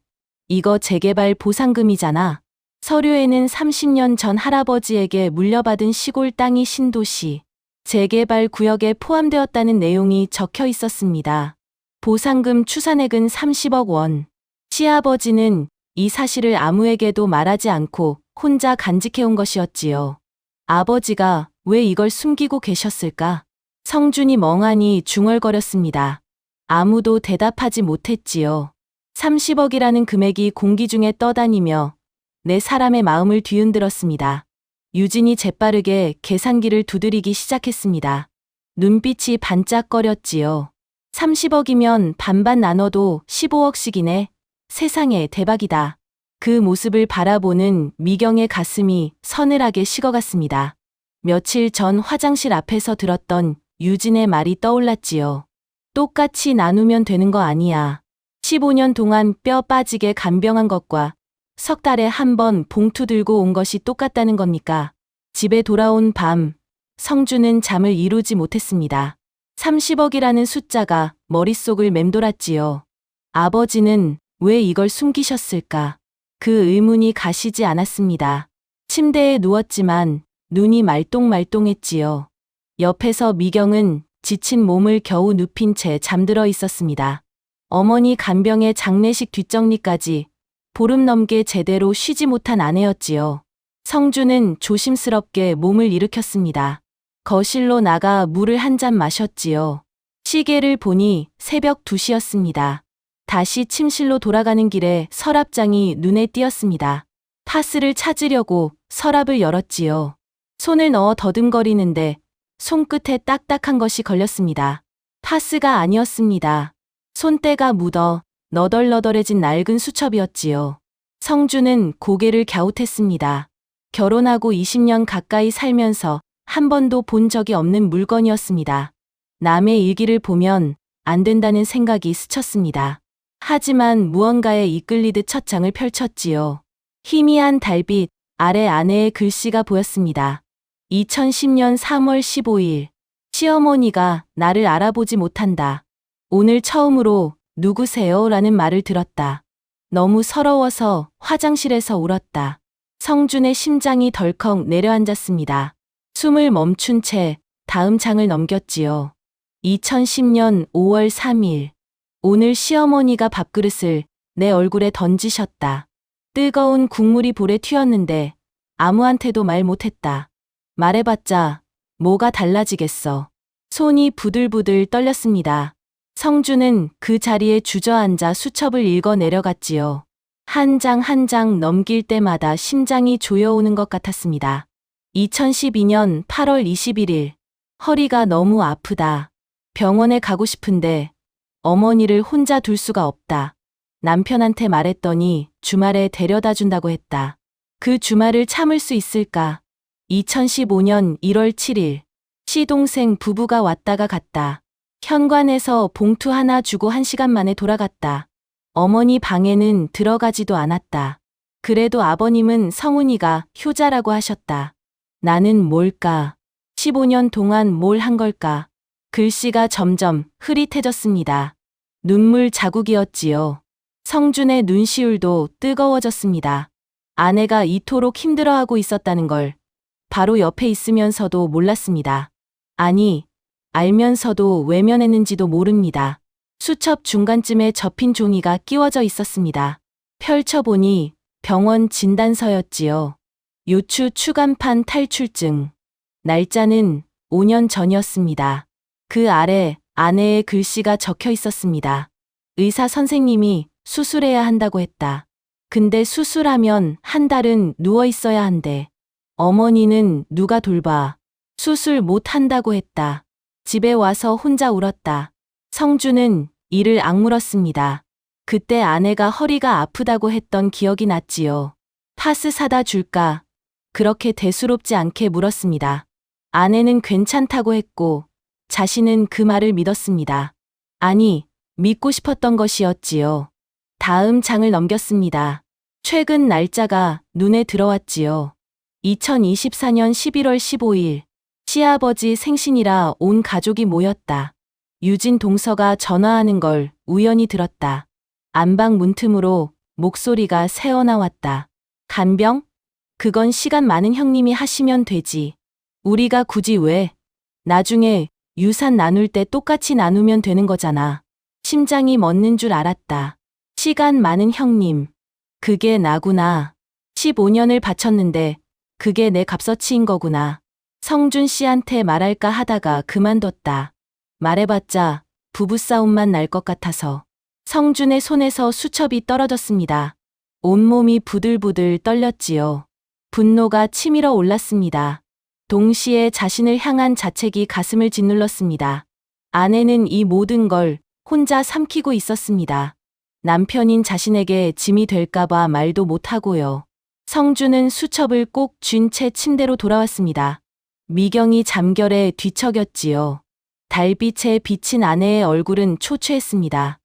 A: 이거 재개발 보상금이잖아. 서류에는 30년 전 할아버지에게 물려받은 시골 땅이 신도시 재개발 구역에 포함되었다는 내용이 적혀 있었습니다. 보상금 추산액은 30억 원. 시아버지는 이 사실을 아무에게도 말하지 않고 혼자 간직해온 것이었지요. 아버지가 왜 이걸 숨기고 계셨을까? 성준이 멍하니 중얼거렸습니다. 아무도 대답하지 못했지요. 30억이라는 금액이 공기 중에 떠다니며 네 사람의 마음을 뒤흔들었습니다. 유진이 재빠르게 계산기를 두드리기 시작했습니다. 눈빛이 반짝거렸지요. 30억이면 반반 나눠도 15억씩이네. 세상에 대박이다. 그 모습을 바라보는 미경의 가슴이 서늘하게 식어갔습니다. 며칠 전 화장실 앞에서 들었던 유진의 말이 떠올랐지요. 똑같이 나누면 되는 거 아니야. 15년 동안 뼈 빠지게 간병한 것과 석 달에 한 번 봉투 들고 온 것이 똑같다는 겁니까? 집에 돌아온 밤, 성준은 잠을 이루지 못했습니다. 30억이라는 숫자가 머릿속을 맴돌았지요. 아버지는 왜 이걸 숨기셨을까? 그 의문이 가시지 않았습니다. 침대에 누웠지만 눈이 말똥말똥했지요. 옆에서 미경은 지친 몸을 겨우 눕힌 채 잠들어 있었습니다. 어머니 간병의 장례식 뒷정리까지 보름 넘게 제대로 쉬지 못한 아내였지요. 성주는 조심스럽게 몸을 일으켰습니다. 거실로 나가 물을 한 잔 마셨지요. 시계를 보니 새벽 2시였습니다. 다시 침실로 돌아가는 길에 서랍장이 눈에 띄었습니다. 파스를 찾으려고 서랍을 열었지요. 손을 넣어 더듬거리는데 손끝에 딱딱한 것이 걸렸습니다. 파스가 아니었습니다. 손때가 묻어 너덜너덜해진 낡은 수첩이었지요. 성주는 고개를 갸웃했습니다. 결혼하고 20년 가까이 살면서 한 번도 본 적이 없는 물건이었습니다. 남의 일기를 보면 안 된다는 생각이 스쳤습니다. 하지만 무언가에 이끌리듯 첫 장을 펼쳤지요. 희미한 달빛 아래 아내의 글씨가 보였습니다. 2010년 3월 15일. 시어머니가 나를 알아보지 못한다. 오늘 처음으로 누구세요? 라는 말을 들었다. 너무 서러워서 화장실에서 울었다. 성준의 심장이 덜컥 내려앉았습니다. 숨을 멈춘 채 다음 장을 넘겼지요. 2010년 5월 3일. 오늘 시어머니가 밥그릇을 내 얼굴에 던지셨다. 뜨거운 국물이 볼에 튀었는데 아무한테도 말 못했다. 말해봤자 뭐가 달라지겠어. 손이 부들부들 떨렸습니다. 성주는 그 자리에 주저앉아 수첩을 읽어 내려갔지요. 한 장 한 장 넘길 때마다 심장이 조여오는 것 같았습니다. 2012년 8월 21일. 허리가 너무 아프다. 병원에 가고 싶은데 어머니를 혼자 둘 수가 없다. 남편한테 말했더니 주말에 데려다 준다고 했다. 그 주말을 참을 수 있을까? 2015년 1월 7일. 시동생 부부가 왔다가 갔다. 현관에서 봉투 하나 주고 1시간 만에 돌아갔다. 어머니 방에는 들어가지도 않았다. 그래도 아버님은 성훈이가 효자라고 하셨다. 나는 뭘까? 15년 동안 뭘 한 걸까? 글씨가 점점 흐릿해졌습니다. 눈물 자국이었지요. 성준의 눈시울도 뜨거워졌습니다. 아내가 이토록 힘들어하고 있었다는 걸 바로 옆에 있으면서도 몰랐습니다. 아니, 알면서도 외면했는지도 모릅니다. 수첩 중간쯤에 접힌 종이가 끼워져 있었습니다. 펼쳐보니 병원 진단서였지요. 요추 추간판 탈출증. 날짜는 5년 전이었습니다. 그 아래 아내의 글씨가 적혀 있었습니다. 의사 선생님이 수술해야 한다고 했다. 근데 수술하면 한 달은 누워 있어야 한대. 어머니는 누가 돌봐. 수술 못 한다고 했다. 집에 와서 혼자 울었다. 성주는 이를 악물었습니다. 그때 아내가 허리가 아프다고 했던 기억이 났지요. 파스 사다 줄까? 그렇게 대수롭지 않게 물었습니다. 아내는 괜찮다고 했고 자신은 그 말을 믿었습니다. 아니, 믿고 싶었던 것이었지요. 다음 장을 넘겼습니다. 최근 날짜가 눈에 들어왔지요. 2024년 11월 15일. 시아버지 생신이라 온 가족이 모였다. 유진 동서가 전화하는 걸 우연히 들었다. 안방 문틈으로 목소리가 새어나왔다. 간병? 그건 시간 많은 형님이 하시면 되지. 우리가 굳이 왜? 나중에 유산 나눌 때 똑같이 나누면 되는 거잖아. 심장이 멎는 줄 알았다. 시간 많은 형님. 그게 나구나. 15년을 바쳤는데 그게 내 값어치인 거구나. 성준 씨한테 말할까 하다가 그만뒀다. 말해봤자 부부싸움만 날 것 같아서. 성준의 손에서 수첩이 떨어졌습니다. 온몸이 부들부들 떨렸지요. 분노가 치밀어 올랐습니다. 동시에 자신을 향한 자책이 가슴을 짓눌렀습니다. 아내는 이 모든 걸 혼자 삼키고 있었습니다. 남편인 자신에게 짐이 될까봐 말도 못하고요. 성주는 수첩을 꼭 쥔 채 침대로 돌아왔습니다. 미경이 잠결에 뒤척였지요. 달빛에 비친 아내의 얼굴은 초췌했습니다.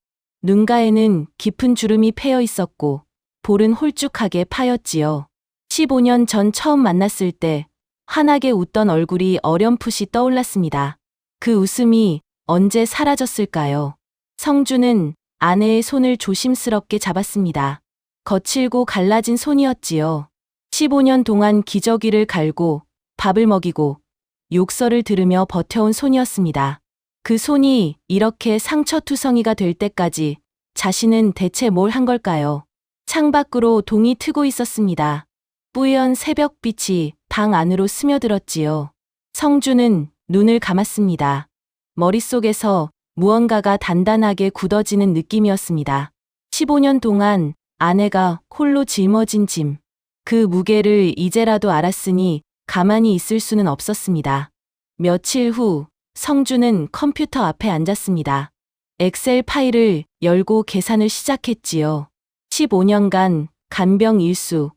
A: 눈가에는 깊은 주름이 패여 있었고 볼은 홀쭉하게 파였지요. 15년 전 처음 만났을 때 환하게 웃던 얼굴이 어렴풋이 떠올랐습니다. 그 웃음이 언제 사라졌을까요? 성주는 아내의 손을 조심스럽게 잡았습니다. 거칠고 갈라진 손이었지요. 15년 동안 기저귀를 갈고 밥을 먹이고 욕설을 들으며 버텨온 손이었습니다. 그 손이 이렇게 상처투성이가 될 때까지 자신은 대체 뭘 한 걸까요? 창밖으로 동이 트고 있었습니다. 뿌연 새벽빛이 방 안으로 스며들었지요. 성주는 눈을 감았습니다. 머릿속에서 무언가가 단단하게 굳어지는 느낌이었습니다. 15년 동안 아내가 홀로 짊어진 짐, 그 무게를 이제라도 알았으니 가만히 있을 수는 없었습니다. 며칠 후 성주는 컴퓨터 앞에 앉았습니다. 엑셀 파일을 열고 계산을 시작했지요. 15년간 간병 일수,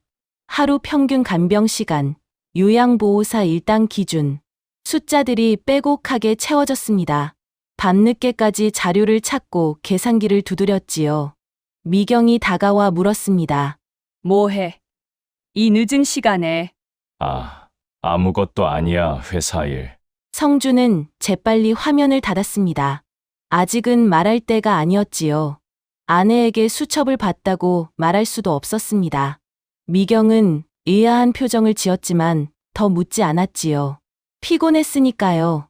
A: 하루 평균 간병 시간, 요양보호사 일당 기준, 숫자들이 빼곡하게 채워졌습니다. 밤늦게까지 자료를 찾고 계산기를 두드렸지요. 미경이 다가와 물었습니다.
B: 뭐해? 이 늦은 시간에.
D: 아무것도 아니야, 회사 일.
A: 성주는 재빨리 화면을 닫았습니다. 아직은 말할 때가 아니었지요. 아내에게 수첩을 봤다고 말할 수도 없었습니다. 미경은 의아한 표정을 지었지만 더 묻지 않았지요. 피곤했으니까요.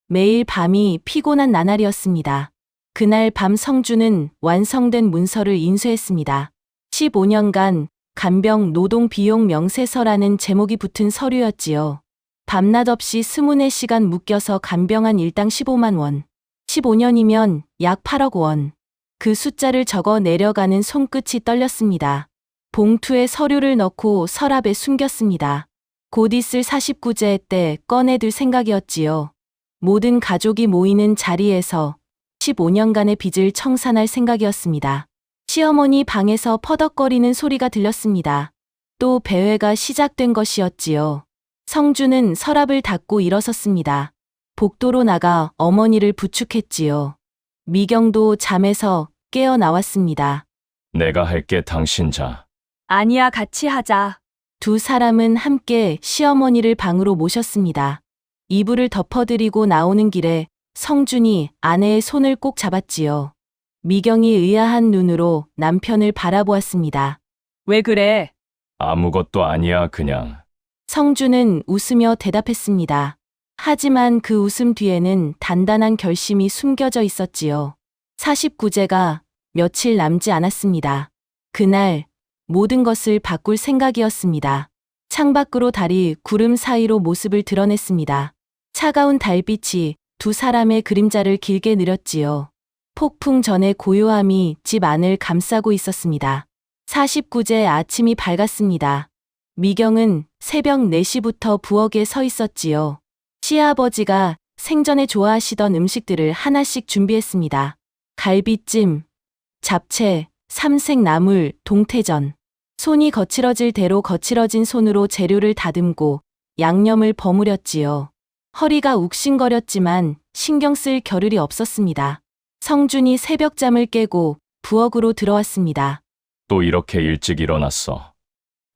A: 매일 밤이 피곤한 나날이었습니다. 그날 밤 성주는 완성된 문서를 인쇄했습니다. 15년간 간병 노동 비용 명세서라는 제목이 붙은 서류였지요. 밤낮 없이 24시간 묶여서 간병한 일당 15만 원. 15년이면 약 8억 원. 그 숫자를 적어 내려가는 손끝이 떨렸습니다. 봉투에 서류를 넣고 서랍에 숨겼습니다. 곧 있을 49제 때 꺼내들 생각이었지요. 모든 가족이 모이는 자리에서 15년간의 빚을 청산할 생각이었습니다. 시어머니 방에서 퍼덕거리는 소리가 들렸습니다. 또 배회가 시작된 것이었지요. 성주는 서랍을 닫고 일어섰습니다. 복도로 나가 어머니를 부축했지요. 미경도 잠에서 깨어 나왔습니다.
D: 내가 할게, 당신 자.
B: 아니야, 같이 하자.
A: 두 사람은 함께 시어머니를 방으로 모셨습니다. 이불을 덮어드리고 나오는 길에 성준이 아내의 손을 꼭 잡았지요. 미경이 의아한 눈으로 남편을 바라보았습니다.
B: 왜 그래?
D: 아무것도 아니야, 그냥.
A: 성준은 웃으며 대답했습니다. 하지만 그 웃음 뒤에는 단단한 결심이 숨겨져 있었지요. 49제가 며칠 남지 않았습니다. 그날 모든 것을 바꿀 생각이었습니다. 창밖으로 달이 구름 사이로 모습을 드러냈습니다. 차가운 달빛이 두 사람의 그림자를 길게 느렸지요. 폭풍 전의 고요함이 집 안을 감싸고 있었습니다. 49제 아침이 밝았습니다. 미경은 새벽 4시부터 부엌에 서 있었지요. 시아버지가 생전에 좋아하시던 음식들을 하나씩 준비했습니다. 갈비찜, 잡채, 삼색 나물, 동태전. 손이 거칠어질 대로 거칠어진 손으로 재료를 다듬고 양념을 버무렸지요. 허리가 욱신거렸지만 신경 쓸 겨를이 없었습니다. 성준이 새벽잠을 깨고 부엌으로 들어왔습니다.
D: 또 이렇게 일찍 일어났어.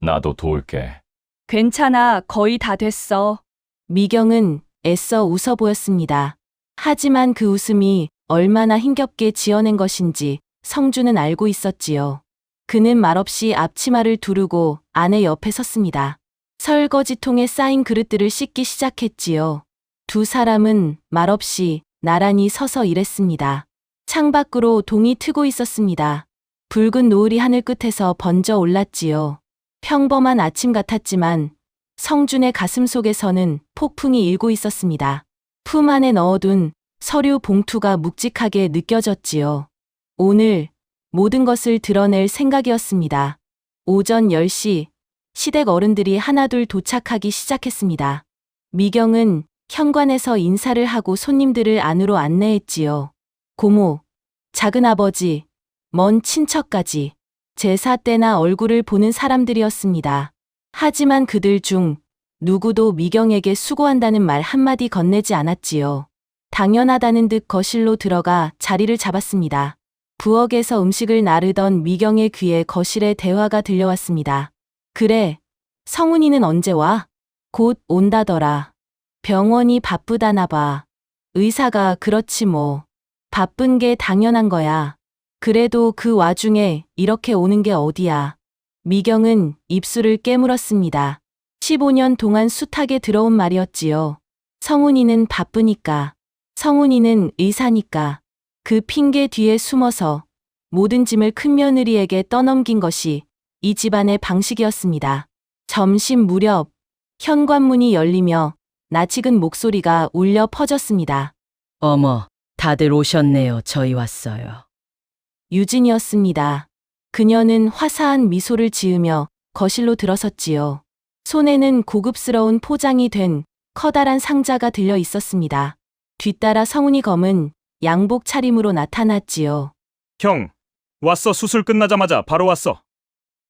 D: 나도 도울게.
B: 괜찮아, 거의 다 됐어.
A: 미경은 애써 웃어 보였습니다. 하지만 그 웃음이 얼마나 힘겹게 지어낸 것인지 성준은 알고 있었지요. 그는 말없이 앞치마를 두르고 아내 옆에 섰습니다. 설거지통에 쌓인 그릇들을 씻기 시작했지요. 두 사람은 말없이 나란히 서서 일했습니다. 창밖으로 동이 트고 있었습니다. 붉은 노을이 하늘 끝에서 번져 올랐지요. 평범한 아침 같았지만 성준의 가슴 속에서는 폭풍이 일고 있었습니다. 품 안에 넣어둔 서류 봉투가 묵직하게 느껴졌지요. 오늘 모든 것을 드러낼 생각이었습니다. 오전 10시 시댁 어른들이 하나둘 도착하기 시작했습니다. 미경은 현관에서 인사를 하고 손님들을 안으로 안내했지요. 고모, 작은아버지, 먼 친척까지 제사 때나 얼굴을 보는 사람들이었습니다. 하지만 그들 중 누구도 미경에게 수고한다는 말 한마디 건네지 않았지요. 당연하다는 듯 거실로 들어가 자리를 잡았습니다. 부엌에서 음식을 나르던 미경의 귀에 거실의 대화가 들려왔습니다. 그래, 성훈이는 언제 와? 곧 온다더라. 병원이 바쁘다나 봐. 의사가 그렇지 뭐. 바쁜 게 당연한 거야. 그래도 그 와중에 이렇게 오는 게 어디야. 미경은 입술을 깨물었습니다. 15년 동안 숱하게 들어온 말이었지요. 성훈이는 바쁘니까. 성훈이는 의사니까. 그 핑계 뒤에 숨어서 모든 짐을 큰며느리에게 떠넘긴 것이 이 집안의 방식이었습니다. 점심 무렵 현관문이 열리며 낯익은 목소리가 울려 퍼졌습니다.
C: 어머, 다들 오셨네요. 저희 왔어요.
A: 유진이었습니다. 그녀는 화사한 미소를 지으며 거실로 들어섰지요. 손에는 고급스러운 포장이 된 커다란 상자가 들려 있었습니다. 뒤따라 성훈이 검은 양복 차림으로 나타났지요.
E: 형, 왔어. 수술 끝나자마자 바로 왔어.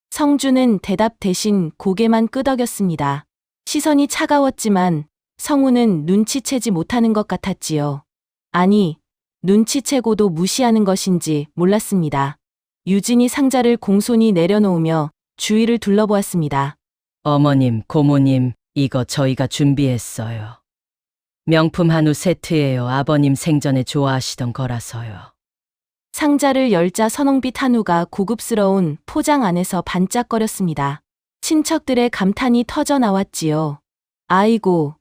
A: 성주는 대답 대신 고개만 끄덕였습니다. 시선이 차가웠지만 성우는 눈치채지 못하는 것 같았지요. 아니, 눈치채고도 무시하는 것인지 몰랐습니다. 유진이 상자를 공손히 내려놓으며 주위를 둘러보았습니다.
C: 어머님, 고모님, 이거 저희가 준비했어요. 명품 한우 세트예요. 아버님 생전에 좋아하시던 거라서요.
A: 상자를 열자 선홍빛 한우가 고급스러운 포장 안에서 반짝거렸습니다. 친척들의 감탄이 터져 나왔지요. 아이고,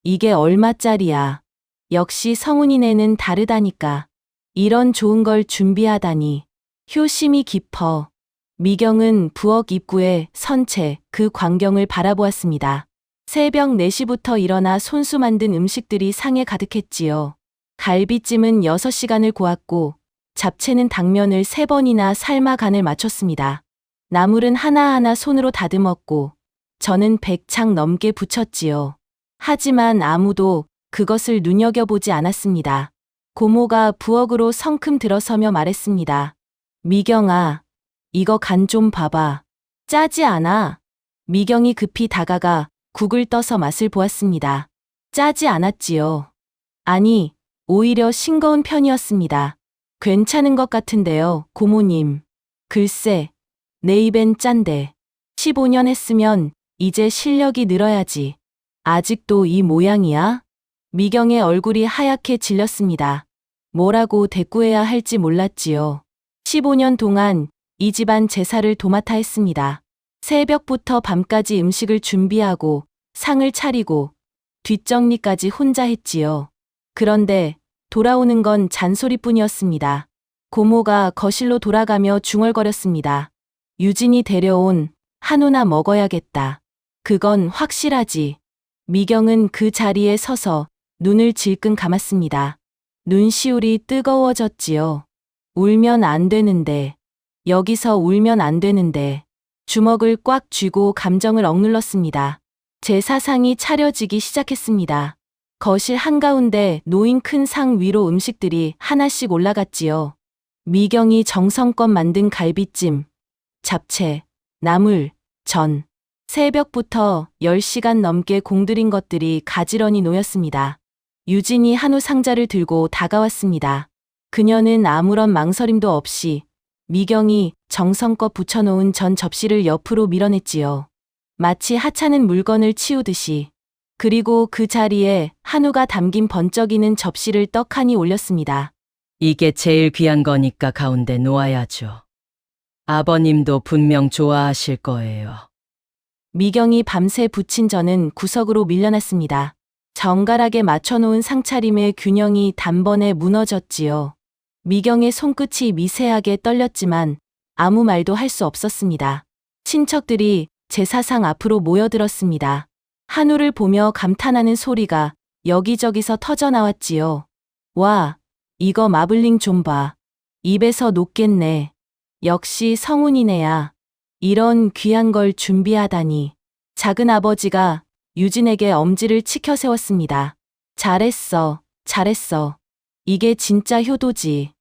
A: 이게 얼마짜리야. 역시 성훈이네는 다르다니까. 이런 좋은 걸 준비하다니. 효심이 깊어. 미경은 부엌 입구에 선 채 그 광경을 바라보았습니다. 새벽 4시부터 일어나 손수 만든 음식들이 상에 가득했지요. 갈비찜은 6시간을 구웠고 잡채는 당면을 3번이나 삶아 간을 맞췄습니다. 나물은 하나하나 손으로 다듬었고 저는 100창 넘게 부쳤지요. 하지만 아무도 그것을 눈여겨보지 않았습니다. 고모가 부엌으로 성큼 들어서며 말했습니다. 미경아, 이거 간 좀 봐봐. 짜지 않아. 미경이 급히 다가가 국을 떠서 맛을 보았습니다. 짜지 않았지요. 아니, 오히려 싱거운 편이었습니다. 괜찮은 것 같은데요, 고모님. 글쎄, 내 입엔 짠데. 15년 했으면 이제 실력이 늘어야지. 아직도 이 모양이야? 미경의 얼굴이 하얗게 질렸습니다. 뭐라고 대꾸해야 할지 몰랐지요. 15년 동안 이 집안 제사를 도맡아 했습니다. 새벽부터 밤까지 음식을 준비하고 상을 차리고 뒷정리까지 혼자 했지요. 그런데 돌아오는 건 잔소리뿐이었습니다. 고모가 거실로 돌아가며 중얼거렸습니다. 유진이 데려온 한우나 먹어야겠다. 그건 확실하지. 미경은 그 자리에 서서 눈을 질끈 감았습니다. 눈시울이 뜨거워졌지요. 울면 안 되는데. 여기서 울면 안 되는데. 주먹을 꽉 쥐고 감정을 억눌렀습니다. 제 사상이 차려지기 시작했습니다. 거실 한가운데 놓인 큰 상 위로 음식들이 하나씩 올라갔지요. 미경이 정성껏 만든 갈비찜, 잡채, 나물, 전. 새벽부터 10시간 넘게 공들인 것들이 가지런히 놓였습니다. 유진이 한우 상자를 들고 다가왔습니다. 그녀는 아무런 망설임도 없이 미경이 정성껏 붙여놓은 전 접시를 옆으로 밀어냈지요. 마치 하찮은 물건을 치우듯이. 그리고 그 자리에 한우가 담긴 번쩍이는 접시를 떡하니 올렸습니다.
C: 이게 제일 귀한 거니까 가운데 놓아야죠. 아버님도 분명 좋아하실 거예요.
A: 미경이 밤새 부친 전은 구석으로 밀려났습니다. 정갈하게 맞춰놓은 상차림의 균형이 단번에 무너졌지요. 미경의 손끝이 미세하게 떨렸지만 아무 말도 할 수 없었습니다. 친척들이 제사상 앞으로 모여들었습니다. 한우를 보며 감탄하는 소리가 여기저기서 터져나왔지요. 와, 이거 마블링 좀 봐. 입에서 녹겠네. 역시 성훈이네야. 이런 귀한 걸 준비하다니. 작은 아버지가 유진에게 엄지를 치켜 세웠습니다. 잘했어, 잘했어. 이게 진짜 효도지.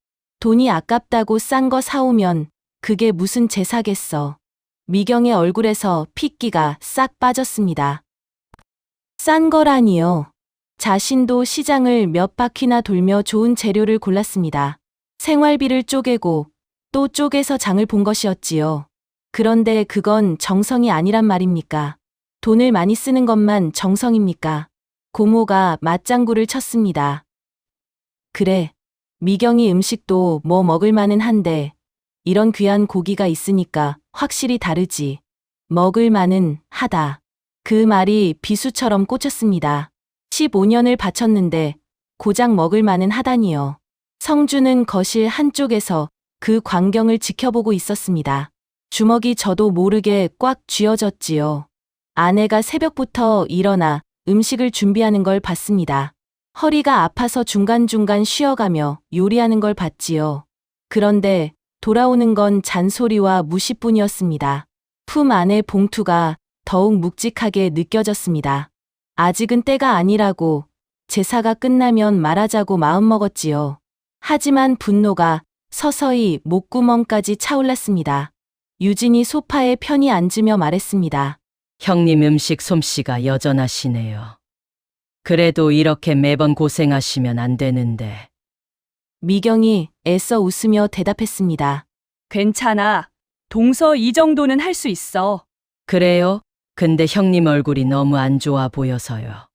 A: 돈이 아깝다고 싼 거 사오면 그게 무슨 제사겠어. 미경의 얼굴에서 핏기가 싹 빠졌습니다. 싼 거라니요. 자신도 시장을 몇 바퀴나 돌며 좋은 재료를 골랐습니다. 생활비를 쪼개고 또 쪼개서 장을 본 것이었지요. 그런데 그건 정성이 아니란 말입니까? 돈을 많이 쓰는 것만 정성입니까? 고모가 맞장구를 쳤습니다. 그래, 미경이 음식도 뭐 먹을 만은 한데 이런 귀한 고기가 있으니까 확실히 다르지. 먹을 만은 하다. 그 말이 비수처럼 꽂혔습니다. 15년을 바쳤는데 고작 먹을 만은 하다니요. 성주는 거실 한쪽에서 그 광경을 지켜보고 있었습니다. 주먹이 저도 모르게 꽉 쥐어졌지요. 아내가 새벽부터 일어나 음식을 준비하는 걸 봤습니다. 허리가 아파서 중간중간 쉬어가며 요리하는 걸 봤지요. 그런데 돌아오는 건 잔소리와 무시뿐이었습니다. 품 안의 봉투가 더욱 묵직하게 느껴졌습니다. 아직은 때가 아니라고, 제사가 끝나면 말하자고 마음먹었지요. 하지만 분노가 서서히 목구멍까지 차올랐습니다. 유진이 소파에 편히 앉으며 말했습니다.
C: 형님 음식 솜씨가 여전하시네요. 그래도 이렇게 매번 고생하시면 안 되는데.
A: 미경이 애써 웃으며 대답했습니다.
B: 괜찮아. 동서 이 정도는 할 수 있어.
C: 그래요? 근데 형님 얼굴이 너무 안 좋아 보여서요.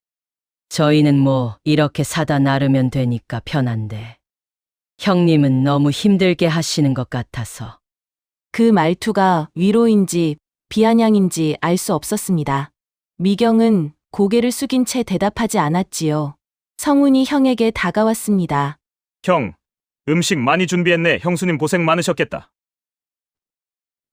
C: 저희는 뭐 이렇게 사다 나르면 되니까 편한데. 형님은 너무 힘들게 하시는 것 같아서.
A: 그 말투가 위로인지 비아냥인지 알 수 없었습니다. 미경은 고개를 숙인 채 대답하지 않았지요. 성훈이 형에게 다가왔습니다.
E: 형, 음식 많이 준비했네. 형수님 고생 많으셨겠다.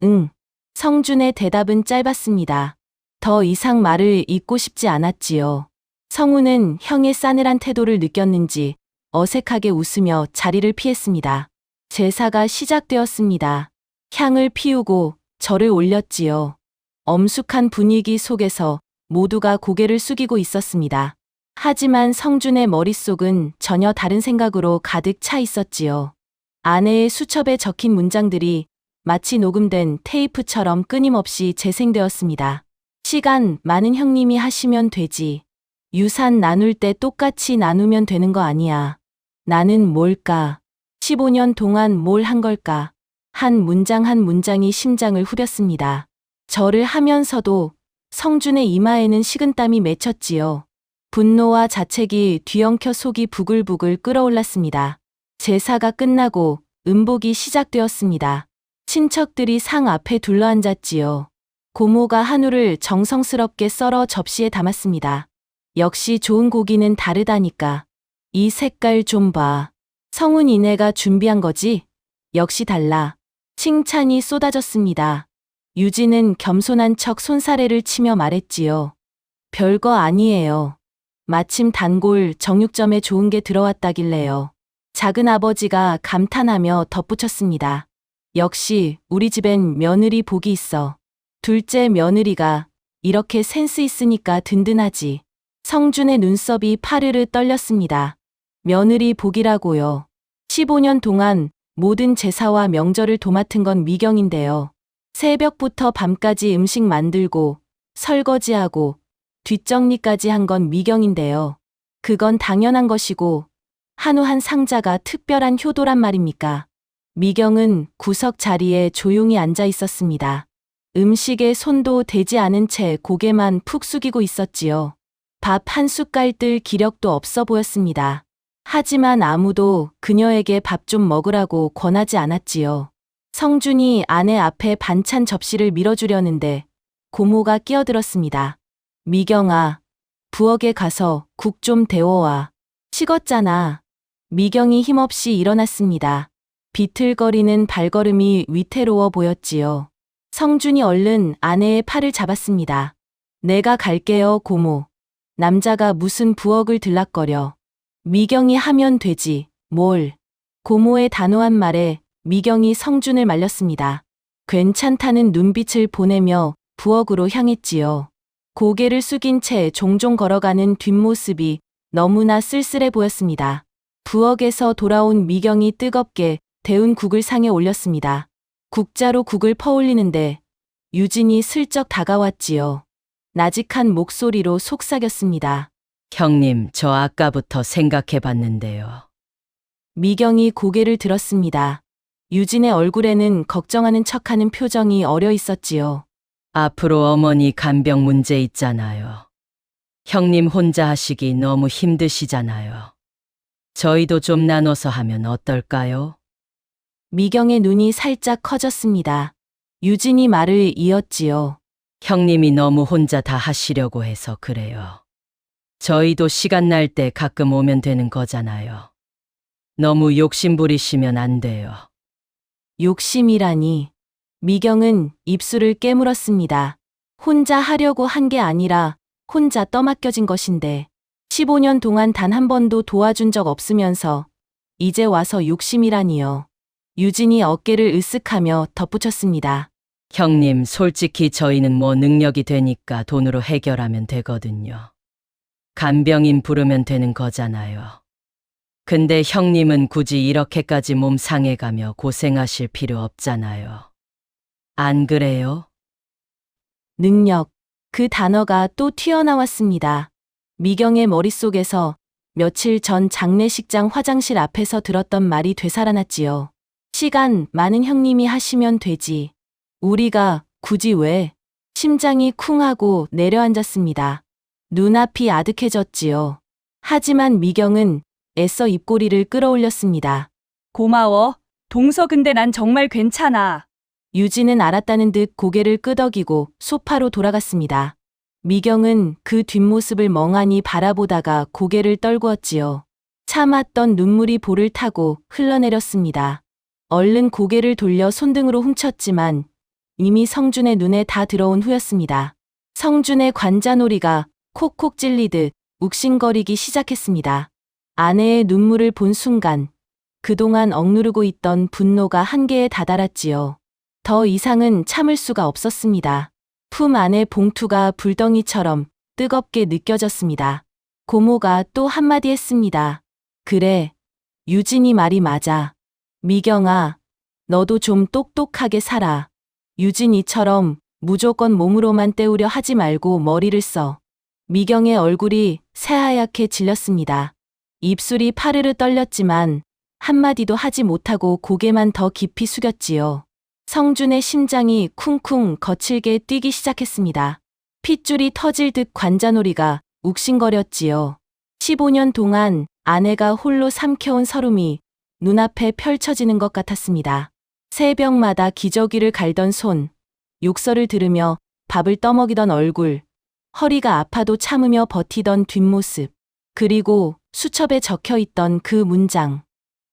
A: 응. 성준의 대답은 짧았습니다. 더 이상 말을 잇고 싶지 않았지요. 성훈은 형의 싸늘한 태도를 느꼈는지 어색하게 웃으며 자리를 피했습니다. 제사가 시작되었습니다. 향을 피우고 절을 올렸지요. 엄숙한 분위기 속에서 모두가 고개를 숙이고 있었습니다. 하지만 성준의 머릿속은 전혀 다른 생각으로 가득 차 있었지요. 아내의 수첩에 적힌 문장들이 마치 녹음된 테이프처럼 끊임없이 재생되었습니다. 시간 많은 형님이 하시면 되지. 유산 나눌 때 똑같이 나누면 되는 거 아니야. 나는 뭘까? 15년 동안 뭘 한 걸까? 한 문장 한 문장이 심장을 후렸습니다. 절을 하면서도 성준의 이마에는 식은땀이 맺혔지요. 분노와 자책이 뒤엉켜 속이 부글부글 끓어올랐습니다. 제사가 끝나고 음복이 시작되었습니다. 친척들이 상 앞에 둘러앉았지요. 고모가 한우를 정성스럽게 썰어 접시에 담았습니다. 역시 좋은 고기는 다르다니까. 이 색깔 좀 봐. 성훈이네가 준비한 거지? 역시 달라. 칭찬이 쏟아졌습니다. 유진은 겸손한 척 손사래를 치며 말했지요. 별거 아니에요. 마침 단골 정육점에 좋은 게 들어왔다길래요. 작은 아버지가 감탄하며 덧붙였습니다. 역시 우리 집엔 며느리 복이 있어. 둘째 며느리가 이렇게 센스 있으니까 든든하지. 성준의 눈썹이 파르르 떨렸습니다. 며느리 복이라고요. 15년 동안 모든 제사와 명절을 도맡은 건 미경인데요. 새벽부터 밤까지 음식 만들고 설거지하고 뒷정리까지 한 건 미경인데요. 그건 당연한 것이고 한우 한 상자가 특별한 효도란 말입니까? 미경은 구석 자리에 조용히 앉아 있었습니다. 음식에 손도 대지 않은 채 고개만 푹 숙이고 있었지요. 밥 한 숟갈 뜰 기력도 없어 보였습니다. 하지만 아무도 그녀에게 밥 좀 먹으라고 권하지 않았지요. 성준이 아내 앞에 반찬 접시를 밀어주려는데 고모가 끼어들었습니다. 미경아, 부엌에 가서 국 좀 데워와. 식었잖아. 미경이 힘없이 일어났습니다. 비틀거리는 발걸음이 위태로워 보였지요. 성준이 얼른 아내의 팔을 잡았습니다. 내가 갈게요, 고모. 남자가 무슨 부엌을 들락거려. 미경이 하면 되지, 뭘. 고모의 단호한 말에 미경이 성준을 말렸습니다. 괜찮다는 눈빛을 보내며 부엌으로 향했지요. 고개를 숙인 채 종종 걸어가는 뒷모습이 너무나 쓸쓸해 보였습니다. 부엌에서 돌아온 미경이 뜨겁게 데운 국을 상에 올렸습니다. 국자로 국을 퍼올리는데 유진이 슬쩍 다가왔지요. 나직한 목소리로 속삭였습니다.
C: 형님, 저 아까부터 생각해 봤는데요.
A: 미경이 고개를 들었습니다. 유진의 얼굴에는 걱정하는 척하는 표정이 어려 있었지요.
C: 앞으로 어머니 간병 문제 있잖아요. 형님 혼자 하시기 너무 힘드시잖아요. 저희도 좀 나눠서 하면 어떨까요?
A: 미경의 눈이 살짝 커졌습니다. 유진이 말을 이었지요.
C: 형님이 너무 혼자 다 하시려고 해서 그래요. 저희도 시간 날 때 가끔 오면 되는 거잖아요. 너무 욕심 부리시면 안 돼요.
A: 욕심이라니. 미경은 입술을 깨물었습니다. 혼자 하려고 한 게 아니라 혼자 떠맡겨진 것인데 15년 동안 단 한 번도 도와준 적 없으면서 이제 와서 욕심이라니요. 유진이 어깨를 으쓱하며 덧붙였습니다.
C: 형님, 솔직히 저희는 뭐 능력이 되니까 돈으로 해결하면 되거든요. 간병인 부르면 되는 거잖아요. 근데 형님은 굳이 이렇게까지 몸 상해가며 고생하실 필요 없잖아요. 안 그래요?
A: 능력. 그 단어가 또 튀어나왔습니다. 미경의 머릿속에서 며칠 전 장례식장 화장실 앞에서 들었던 말이 되살아났지요. 시간 많은 형님이 하시면 되지. 우리가 굳이 왜? 심장이 쿵 하고 내려앉았습니다. 눈앞이 아득해졌지요. 하지만 미경은 애써 입꼬리를 끌어올렸습니다.
B: 고마워. 동서 근데 난 정말 괜찮아.
A: 유진은 알았다는 듯 고개를 끄덕이고 소파로 돌아갔습니다. 미경은 그 뒷모습을 멍하니 바라보다가 고개를 떨구었지요. 참았던 눈물이 볼을 타고 흘러내렸습니다. 얼른 고개를 돌려 손등으로 훔쳤지만 이미 성준의 눈에 다 들어온 후였습니다. 성준의 관자놀이가 콕콕 찔리듯 욱신거리기 시작했습니다. 아내의 눈물을 본 순간 그동안 억누르고 있던 분노가 한계에 다다랐지요. 더 이상은 참을 수가 없었습니다. 품 안의 봉투가 불덩이처럼 뜨겁게 느껴졌습니다. 고모가 또 한마디 했습니다. 그래, 유진이 말이 맞아. 미경아, 너도 좀 똑똑하게 살아. 유진이처럼 무조건 몸으로만 때우려 하지 말고 머리를 써. 미경의 얼굴이 새하얗게 질렸습니다. 입술이 파르르 떨렸지만 한마디도 하지 못하고 고개만 더 깊이 숙였지요. 성준의 심장이 쿵쿵 거칠게 뛰기 시작했습니다. 핏줄이 터질 듯 관자놀이가 욱신거렸지요. 15년 동안 아내가 홀로 삼켜온 서름이 눈앞에 펼쳐지는 것 같았습니다. 새벽마다 기저귀를 갈던 손, 욕설을 들으며 밥을 떠먹이던 얼굴, 허리가 아파도 참으며 버티던 뒷모습, 그리고 수첩에 적혀있던 그 문장.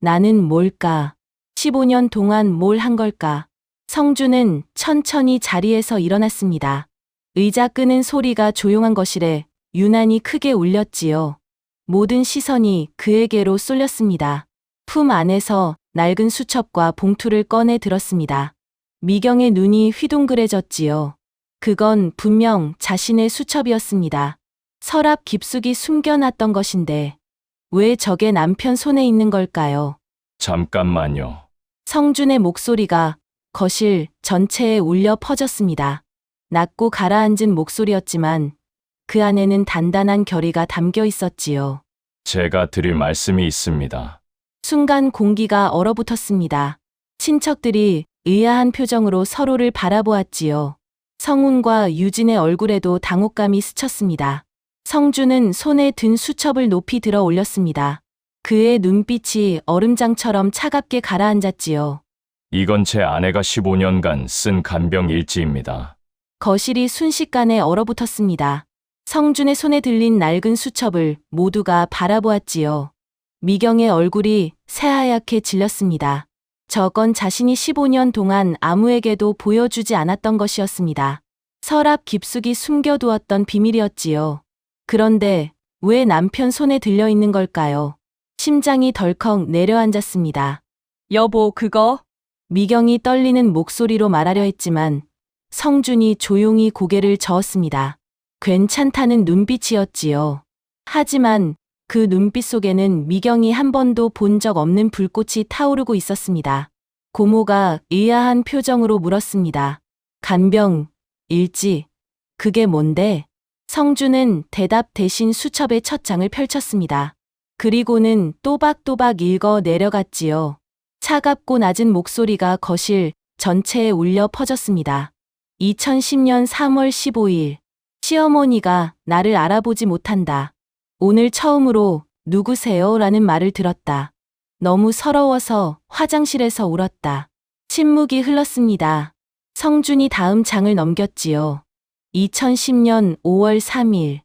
A: 나는 뭘까? 15년 동안 뭘 한 걸까? 성준은 천천히 자리에서 일어났습니다. 의자 끄는 소리가 조용한 거실에 유난히 크게 울렸지요. 모든 시선이 그에게로 쏠렸습니다. 품 안에서 낡은 수첩과 봉투를 꺼내 들었습니다. 미경의 눈이 휘둥그레졌지요. 그건 분명 자신의 수첩이었습니다. 서랍 깊숙이 숨겨놨던 것인데 왜 저게 남편 손에 있는 걸까요?
D: 잠깐만요.
A: 성준의 목소리가 거실 전체에 울려 퍼졌습니다. 낮고 가라앉은 목소리였지만 그 안에는 단단한 결의가 담겨 있었지요.
D: 제가 드릴 말씀이 있습니다.
A: 순간 공기가 얼어붙었습니다. 친척들이 의아한 표정으로 서로를 바라보았지요. 성훈과 유진의 얼굴에도 당혹감이 스쳤습니다. 성준은 손에 든 수첩을 높이 들어 올렸습니다. 그의 눈빛이 얼음장처럼 차갑게 가라앉았지요.
D: 이건 제 아내가 15년간 쓴 간병 일지입니다.
A: 거실이 순식간에 얼어붙었습니다. 성준의 손에 들린 낡은 수첩을 모두가 바라보았지요. 미경의 얼굴이 새하얗게 질렸습니다. 저건 자신이 15년 동안 아무에게도 보여주지 않았던 것이었습니다. 서랍 깊숙이 숨겨두었던 비밀이었지요. 그런데 왜 남편 손에 들려있는 걸까요? 심장이 덜컥 내려앉았습니다.
B: 여보, 그거?
A: 미경이 떨리는 목소리로 말하려 했지만 성준이 조용히 고개를 저었습니다. 괜찮다는 눈빛이었지요. 하지만 그 눈빛 속에는 미경이 한 번도 본 적 없는 불꽃이 타오르고 있었습니다. 고모가 의아한 표정으로 물었습니다. 간병, 일지, 그게 뭔데? 성준은 대답 대신 수첩의 첫 장을 펼쳤습니다. 그리고는 또박또박 읽어 내려갔지요. 차갑고 낮은 목소리가 거실 전체에 울려 퍼졌습니다. 2010년 3월 15일. 시어머니가 나를 알아보지 못한다. 오늘 처음으로 누구세요? 라는 말을 들었다. 너무 서러워서 화장실에서 울었다. 침묵이 흘렀습니다. 성준이 다음 장을 넘겼지요. 2010년 5월 3일.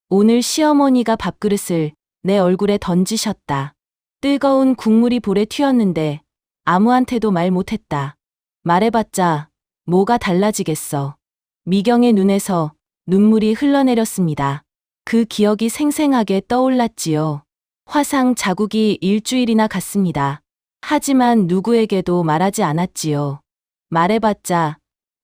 A: 오늘 시어머니가 밥그릇을 내 얼굴에 던지셨다. 뜨거운 국물이 볼에 튀었는데 아무한테도 말 못했다. 말해봤자 뭐가 달라지겠어. 미경의 눈에서 눈물이 흘러내렸습니다. 그 기억이 생생하게 떠올랐지요. 화상 자국이 일주일이나 갔습니다. 하지만 누구에게도 말하지 않았지요. 말해봤자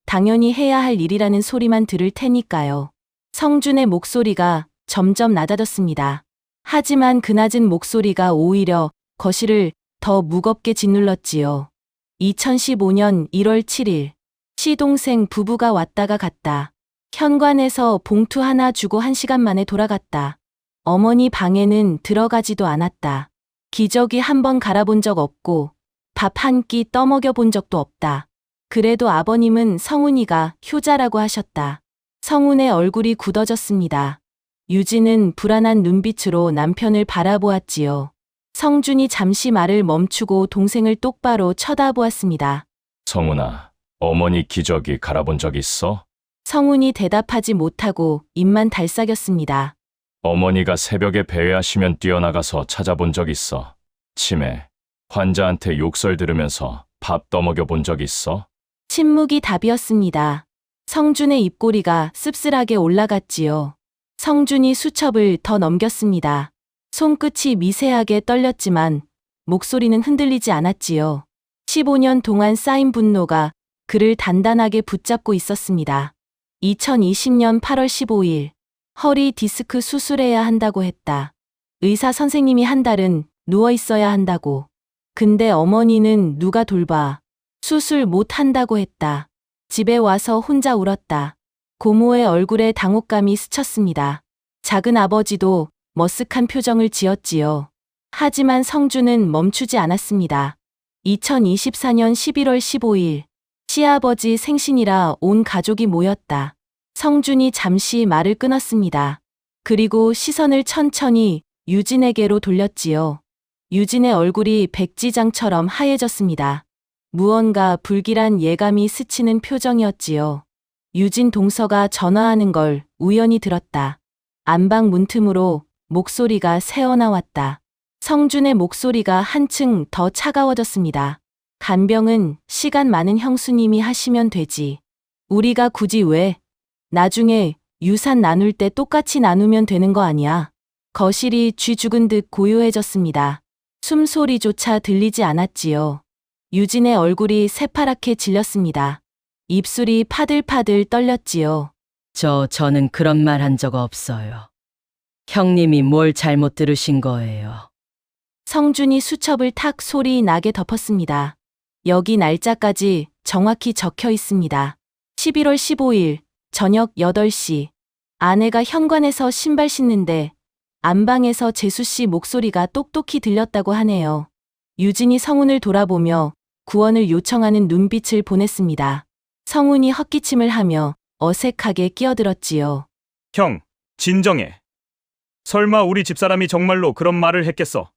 A: 당연히 해야 할 일이라는 소리만 들을 테니까요. 성준의 목소리가 점점 낮아졌습니다. 하지만 그 낮은 목소리가 오히려 거실을 더 무겁게 짓눌렀지요. 2015년 1월 7일. 시동생 부부가 왔다가 갔다. 현관에서 봉투 하나 주고 1시간 만에 돌아갔다. 어머니 방에는 들어가지도 않았다. 기저귀 한 번 갈아본 적 없고 밥 한 끼 떠먹여 본 적도 없다. 그래도 아버님은 성훈이가 효자라고 하셨다. 성훈의 얼굴이 굳어졌습니다. 유진은 불안한 눈빛으로 남편을 바라보았지요. 성준이 잠시 말을 멈추고 동생을 똑바로 쳐다보았습니다.
D: 성훈아, 어머니 기저귀 갈아본 적 있어?
A: 성훈이 대답하지 못하고 입만 달싹였습니다.
D: 어머니가 새벽에 배회하시면 뛰어나가서 찾아본 적 있어? 치매, 환자한테 욕설 들으면서 밥 떠먹여 본 적 있어?
A: 침묵이 답이었습니다. 성준의 입꼬리가 씁쓸하게 올라갔지요. 성준이 수첩을 더 넘겼습니다. 손끝이 미세하게 떨렸지만 목소리는 흔들리지 않았지요. 15년 동안 쌓인 분노가 그를 단단하게 붙잡고 있었습니다. 2020년 8월 15일. 허리 디스크 수술해야 한다고 했다. 의사 선생님이 한 달은 누워 있어야 한다고. 근데 어머니는 누가 돌봐. 수술 못 한다고 했다. 집에 와서 혼자 울었다. 고모의 얼굴에 당혹감이 스쳤습니다. 작은 아버지도 머쓱한 표정을 지었지요. 하지만 성준은 멈추지 않았습니다. 2024년 11월 15일. 시아버지 생신이라 온 가족이 모였다. 성준이 잠시 말을 끊었습니다. 그리고 시선을 천천히 유진에게로 돌렸지요. 유진의 얼굴이 백지장처럼 하얘졌습니다. 무언가 불길한 예감이 스치는 표정이었지요. 유진 동서가 전화하는 걸 우연히 들었다. 안방 문틈으로 목소리가 새어나왔다. 성준의 목소리가 한층 더 차가워졌습니다. 간병은 시간 많은 형수님이 하시면 되지. 우리가 굳이 왜? 나중에 유산 나눌 때 똑같이 나누면 되는 거 아니야. 거실이 쥐 죽은 듯 고요해졌습니다. 숨소리조차 들리지 않았지요. 유진의 얼굴이 새파랗게 질렸습니다. 입술이 파들파들 떨렸지요.
C: 저는 그런 말 한 적 없어요. 형님이 뭘 잘못 들으신 거예요.
A: 성준이 수첩을 탁 소리 나게 덮었습니다. 여기 날짜까지 정확히 적혀 있습니다. 11월 15일 저녁 8시. 아내가 현관에서 신발 신는데 안방에서 재수 씨 목소리가 똑똑히 들렸다고 하네요. 유진이 성훈을 돌아보며 구원을 요청하는 눈빛을 보냈습니다. 성훈이 헛기침을 하며 어색하게 끼어들었지요.
E: 형, 진정해. 설마 우리 집사람이 정말로 그런 말을 했겠어?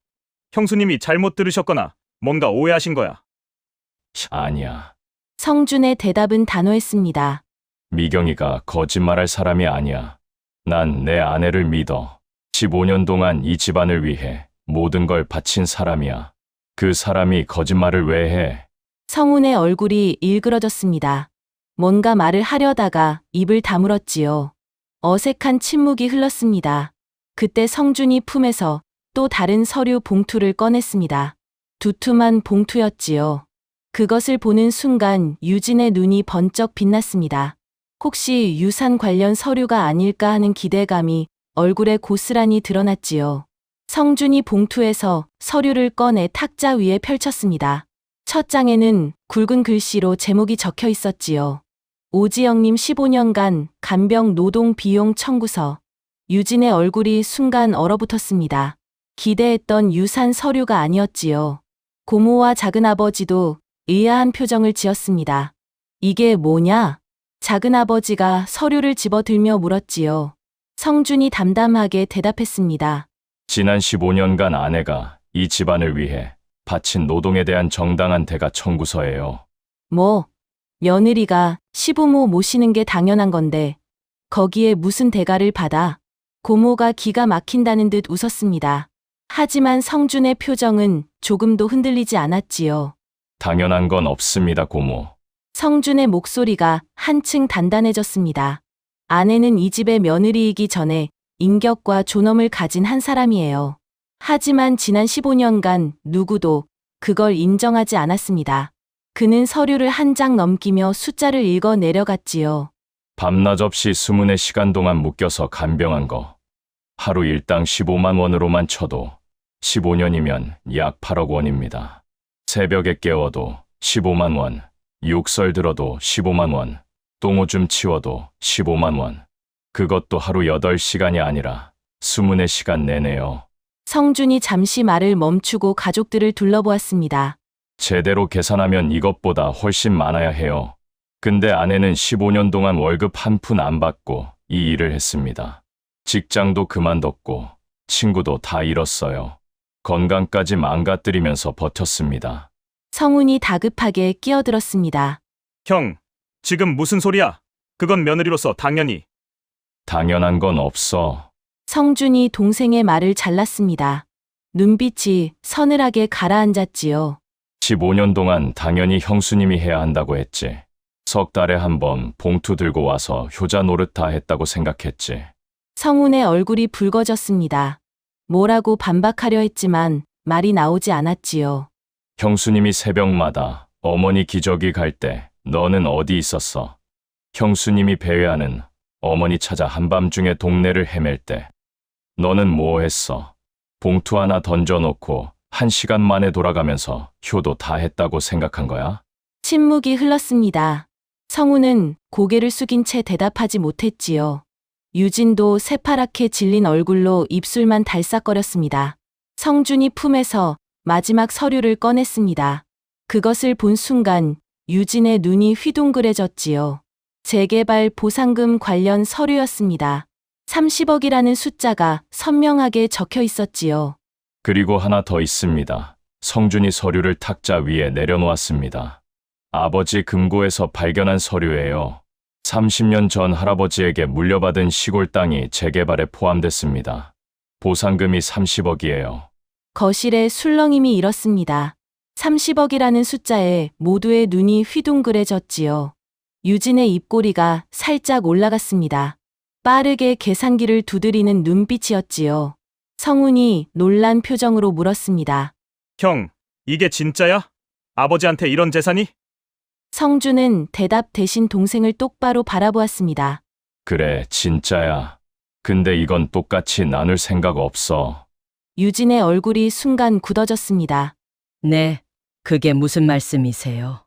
E: 형수님이 잘못 들으셨거나 뭔가 오해하신 거야.
D: 아니야.
A: 성준의 대답은 단호했습니다.
D: 미경이가 거짓말할 사람이 아니야. 난 내 아내를 믿어. 15년 동안 이 집안을 위해 모든 걸 바친 사람이야. 그 사람이 거짓말을 왜 해?
A: 성훈의 얼굴이 일그러졌습니다. 뭔가 말을 하려다가 입을 다물었지요. 어색한 침묵이 흘렀습니다. 그때 성준이 품에서 또 다른 서류 봉투를 꺼냈습니다. 두툼한 봉투였지요. 그것을 보는 순간 유진의 눈이 번쩍 빛났습니다. 혹시 유산 관련 서류가 아닐까 하는 기대감이 얼굴에 고스란히 드러났지요. 성준이 봉투에서 서류를 꺼내 탁자 위에 펼쳤습니다. 첫 장에는 굵은 글씨로 제목이 적혀 있었지요. 오지영님 15년간 간병 노동 비용 청구서. 유진의 얼굴이 순간 얼어붙었습니다. 기대했던 유산 서류가 아니었지요. 고모와 작은아버지도 의아한 표정을 지었습니다. 이게 뭐냐? 작은아버지가 서류를 집어들며 물었지요. 성준이 담담하게 대답했습니다.
D: 지난 15년간 아내가 이 집안을 위해 바친 노동에 대한 정당한 대가 청구서예요.
A: 뭐, 며느리가 시부모 모시는 게 당연한 건데 거기에 무슨 대가를 받아? 고모가 기가 막힌다는 듯 웃었습니다. 하지만 성준의 표정은 조금도 흔들리지 않았지요.
D: 당연한 건 없습니다, 고모.
A: 성준의 목소리가 한층 단단해졌습니다. 아내는 이 집의 며느리이기 전에 인격과 존엄을 가진 한 사람이에요. 하지만 지난 15년간 누구도 그걸 인정하지 않았습니다. 그는 서류를 한 장 넘기며 숫자를 읽어 내려갔지요.
D: 밤낮 없이 수문의 시간 동안 묶여서 간병한 거. 하루 일당 15만 원으로만 쳐도 15년이면 약 8억 원입니다. 새벽에 깨워도 15만 원, 욕설 들어도 15만 원, 똥오줌 치워도 15만 원. 그것도 하루 8시간이 아니라 수문의 시간 내내요.
A: 성준이 잠시 말을 멈추고 가족들을 둘러보았습니다.
D: 제대로 계산하면 이것보다 훨씬 많아야 해요. 근데 아내는 15년 동안 월급 한 푼 안 받고 이 일을 했습니다. 직장도 그만뒀고 친구도 다 잃었어요. 건강까지 망가뜨리면서 버텼습니다.
A: 성훈이 다급하게 끼어들었습니다.
E: 형, 지금 무슨 소리야? 그건 며느리로서 당연히.
D: 당연한 건 없어.
A: 성준이 동생의 말을 잘랐습니다. 눈빛이 서늘하게 가라앉았지요.
D: 15년 동안 당연히 형수님이 해야 한다고 했지. 석 달에 한 번 봉투 들고 와서 효자 노릇 다 했다고 생각했지.
A: 성훈의 얼굴이 붉어졌습니다. 뭐라고 반박하려 했지만 말이 나오지 않았지요.
D: 형수님이 새벽마다 어머니 기저귀 갈 때 너는 어디 있었어? 형수님이 배회하는 어머니 찾아 한밤중에 동네를 헤맬 때 너는 뭐 했어? 봉투 하나 던져놓고 1시간 만에 돌아가면서 효도 다 했다고 생각한 거야?
A: 침묵이 흘렀습니다. 성훈은 고개를 숙인 채 대답하지 못했지요. 유진도 새파랗게 질린 얼굴로 입술만 달싹거렸습니다. 성준이 품에서 마지막 서류를 꺼냈습니다. 그것을 본 순간 유진의 눈이 휘둥그레졌지요. 재개발 보상금 관련 서류였습니다. 30억이라는 숫자가 선명하게 적혀 있었지요.
D: 그리고 하나 더 있습니다. 성준이 서류를 탁자 위에 내려놓았습니다. 아버지 금고에서 발견한 서류예요. 30년 전 할아버지에게 물려받은 시골 땅이 재개발에 포함됐습니다. 보상금이 30억이에요.
A: 거실에 술렁임이 일었습니다. 30억이라는 숫자에 모두의 눈이 휘둥그레졌지요. 유진의 입꼬리가 살짝 올라갔습니다. 빠르게 계산기를 두드리는 눈빛이었지요. 성훈이 놀란 표정으로 물었습니다.
E: 형, 이게 진짜야? 아버지한테 이런 재산이?
A: 성준은 대답 대신 동생을 똑바로 바라보았습니다.
D: 그래, 진짜야. 근데 이건 똑같이 나눌 생각 없어.
A: 유진의 얼굴이 순간 굳어졌습니다.
C: 네, 그게 무슨 말씀이세요?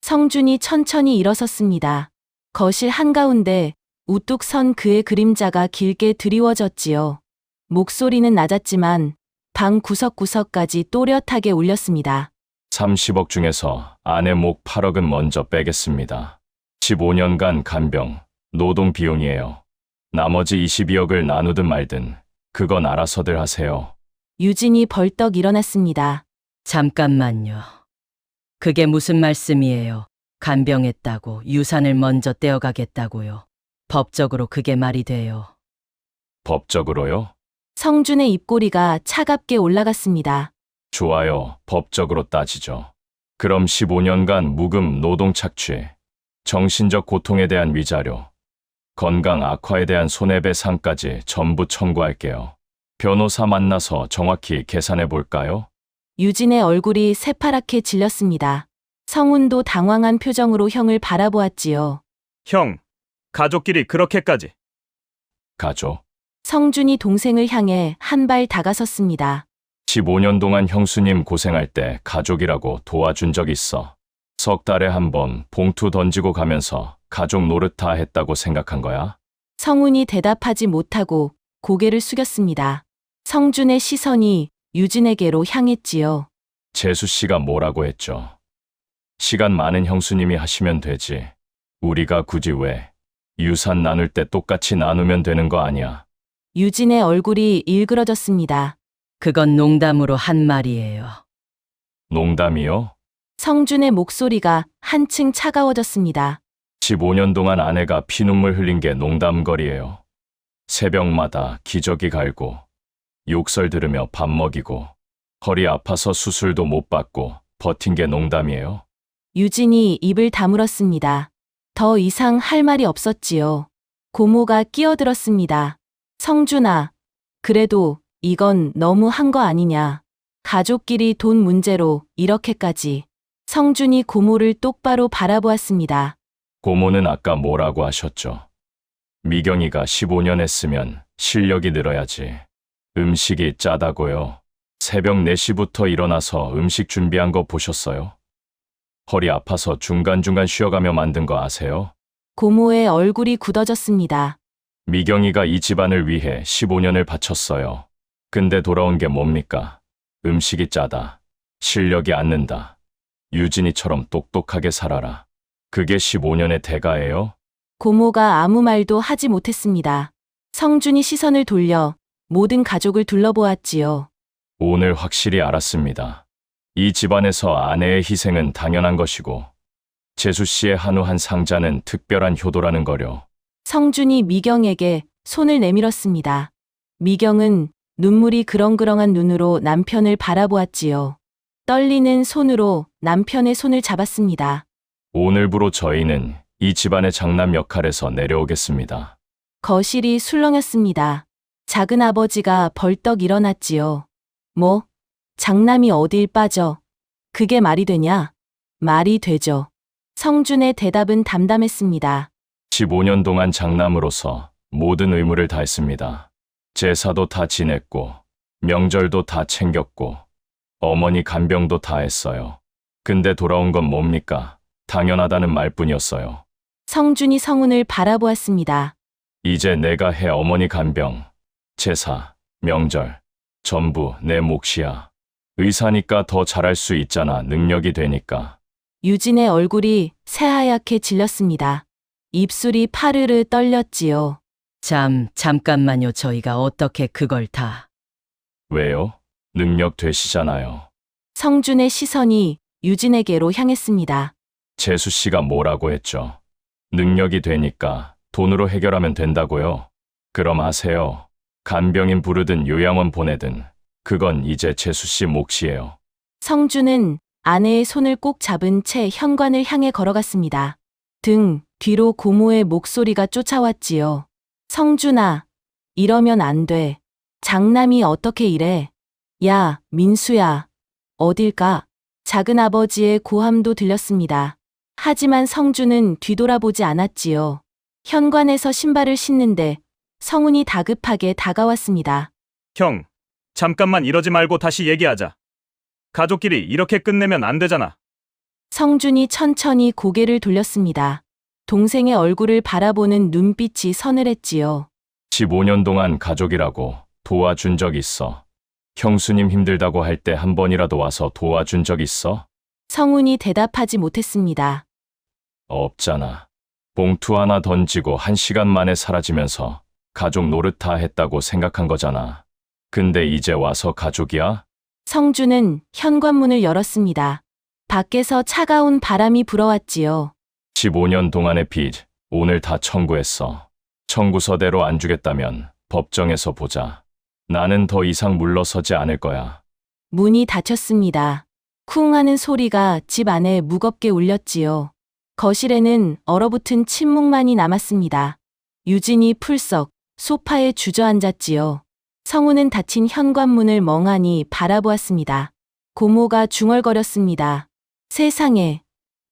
A: 성준이 천천히 일어섰습니다. 거실 한가운데 우뚝 선 그의 그림자가 길게 드리워졌지요. 목소리는 낮았지만 방 구석구석까지 또렷하게 울렸습니다.
D: 30억 중에서 아내 목 8억은 먼저 빼겠습니다. 15년간 간병, 노동 비용이에요. 나머지 22억을 나누든 말든 그건 알아서들 하세요.
A: 유진이 벌떡 일어났습니다.
C: 잠깐만요. 그게 무슨 말씀이에요? 간병했다고 유산을 먼저 떼어가겠다고요. 법적으로 그게 말이 돼요.
D: 법적으로요?
A: 성준의 입꼬리가 차갑게 올라갔습니다.
D: 좋아요. 법적으로 따지죠. 그럼 15년간 무금 노동 착취, 정신적 고통에 대한 위자료, 건강 악화에 대한 손해배상까지 전부 청구할게요. 변호사 만나서 정확히 계산해 볼까요?
A: 유진의 얼굴이 새파랗게 질렸습니다. 성훈도 당황한 표정으로 형을 바라보았지요.
E: 형, 가족끼리 그렇게까지.
D: 가족.
A: 성준이 동생을 향해 한 발 다가섰습니다.
D: 15년 동안 형수님 고생할 때 가족이라고 도와준 적 있어. 석 달에 한 번 봉투 던지고 가면서 가족 노릇 다 했다고 생각한 거야?
A: 성훈이 대답하지 못하고 고개를 숙였습니다. 성준의 시선이 유진에게로 향했지요.
D: 재수 씨가 뭐라고 했죠? 시간 많은 형수님이 하시면 되지. 우리가 굳이 왜? 유산 나눌 때 똑같이 나누면 되는 거 아니야.
A: 유진의 얼굴이 일그러졌습니다.
C: 그건 농담으로 한 말이에요.
D: 농담이요?
A: 성준의 목소리가 한층 차가워졌습니다.
D: 15년 동안 아내가 피눈물 흘린 게 농담거리예요. 새벽마다 기저귀 갈고 욕설 들으며 밥 먹이고 허리 아파서 수술도 못 받고 버틴 게 농담이에요.
A: 유진이 입을 다물었습니다. 더 이상 할 말이 없었지요. 고모가 끼어들었습니다. 성준아, 그래도 이건 너무 한 거 아니냐. 가족끼리 돈 문제로 이렇게까지. 성준이 고모를 똑바로 바라보았습니다.
D: 고모는 아까 뭐라고 하셨죠? 미경이가 15년 했으면 실력이 늘어야지. 음식이 짜다고요. 새벽 4시부터 일어나서 음식 준비한 거 보셨어요? 허리 아파서 중간중간 쉬어가며 만든 거 아세요?
A: 고모의 얼굴이 굳어졌습니다.
D: 미경이가 이 집안을 위해 15년을 바쳤어요. 근데 돌아온 게 뭡니까? 음식이 짜다. 실력이 안 는다. 유진이처럼 똑똑하게 살아라. 그게 15년의 대가예요?
A: 고모가 아무 말도 하지 못했습니다. 성준이 시선을 돌려 모든 가족을 둘러보았지요.
D: 오늘 확실히 알았습니다. 이 집안에서 아내의 희생은 당연한 것이고 재수 씨의 한우 한 상자는 특별한 효도라는 거려.
A: 성준이 미경에게 손을 내밀었습니다. 미경은 눈물이 그렁그렁한 눈으로 남편을 바라보았지요. 떨리는 손으로 남편의 손을 잡았습니다.
D: 오늘부로 저희는 이 집안의 장남 역할에서 내려오겠습니다.
A: 거실이 술렁였습니다. 작은 아버지가 벌떡 일어났지요. 뭐? 장남이 어딜 빠져? 그게 말이 되냐? 말이 되죠. 성준의 대답은 담담했습니다.
D: 15년 동안 장남으로서 모든 의무를 다했습니다. 제사도 다 지냈고 명절도 다 챙겼고 어머니 간병도 다 했어요. 근데 돌아온 건 뭡니까? 당연하다는 말뿐이었어요.
A: 성준이 성훈을 바라보았습니다.
D: 이제 내가 해 어머니 간병, 제사, 명절, 전부 내 몫이야. 의사니까 더 잘할 수 있잖아. 능력이 되니까.
A: 유진의 얼굴이 새하얗게 질렸습니다. 입술이 파르르 떨렸지요.
C: 잠깐만요. 저희가 어떻게 그걸 다.
D: 왜요? 능력 되시잖아요.
A: 성준의 시선이 유진에게로 향했습니다.
D: 재수 씨가 뭐라고 했죠? 능력이 되니까 돈으로 해결하면 된다고요? 그럼 하세요. 간병인 부르든 요양원 보내든 그건 이제 재수 씨 몫이에요.
A: 성준은 아내의 손을 꼭 잡은 채 현관을 향해 걸어갔습니다. 등 뒤로 고모의 목소리가 쫓아왔지요. 성준아, 이러면 안 돼. 장남이 어떻게 이래? 야, 민수야. 어딜 가? 작은 아버지의 고함도 들렸습니다. 하지만 성준은 뒤돌아보지 않았지요. 현관에서 신발을 신는데 성훈이 다급하게 다가왔습니다.
E: 형, 잠깐만 이러지 말고 다시 얘기하자. 가족끼리 이렇게 끝내면 안 되잖아.
A: 성준이 천천히 고개를 돌렸습니다. 동생의 얼굴을 바라보는 눈빛이 서늘했지요.
D: 15년 동안 가족이라고 도와준 적 있어? 형수님 힘들다고 할 때 한 번이라도 와서 도와준 적 있어?
A: 성훈이 대답하지 못했습니다.
D: 없잖아. 봉투 하나 던지고 1시간 만에 사라지면서 가족 노릇 다 했다고 생각한 거잖아. 근데 이제 와서 가족이야?
A: 성준은 현관문을 열었습니다. 밖에서 차가운 바람이 불어왔지요.
D: 15년 동안의 빚 오늘 다 청구했어. 청구서대로 안 주겠다면 법정에서 보자. 나는 더 이상 물러서지 않을 거야.
A: 문이 닫혔습니다. 쿵 하는 소리가 집 안에 무겁게 울렸지요. 거실에는 얼어붙은 침묵만이 남았습니다. 유진이 풀썩 소파에 주저앉았지요. 성우는 닫힌 현관문을 멍하니 바라보았습니다. 고모가 중얼거렸습니다. 세상에,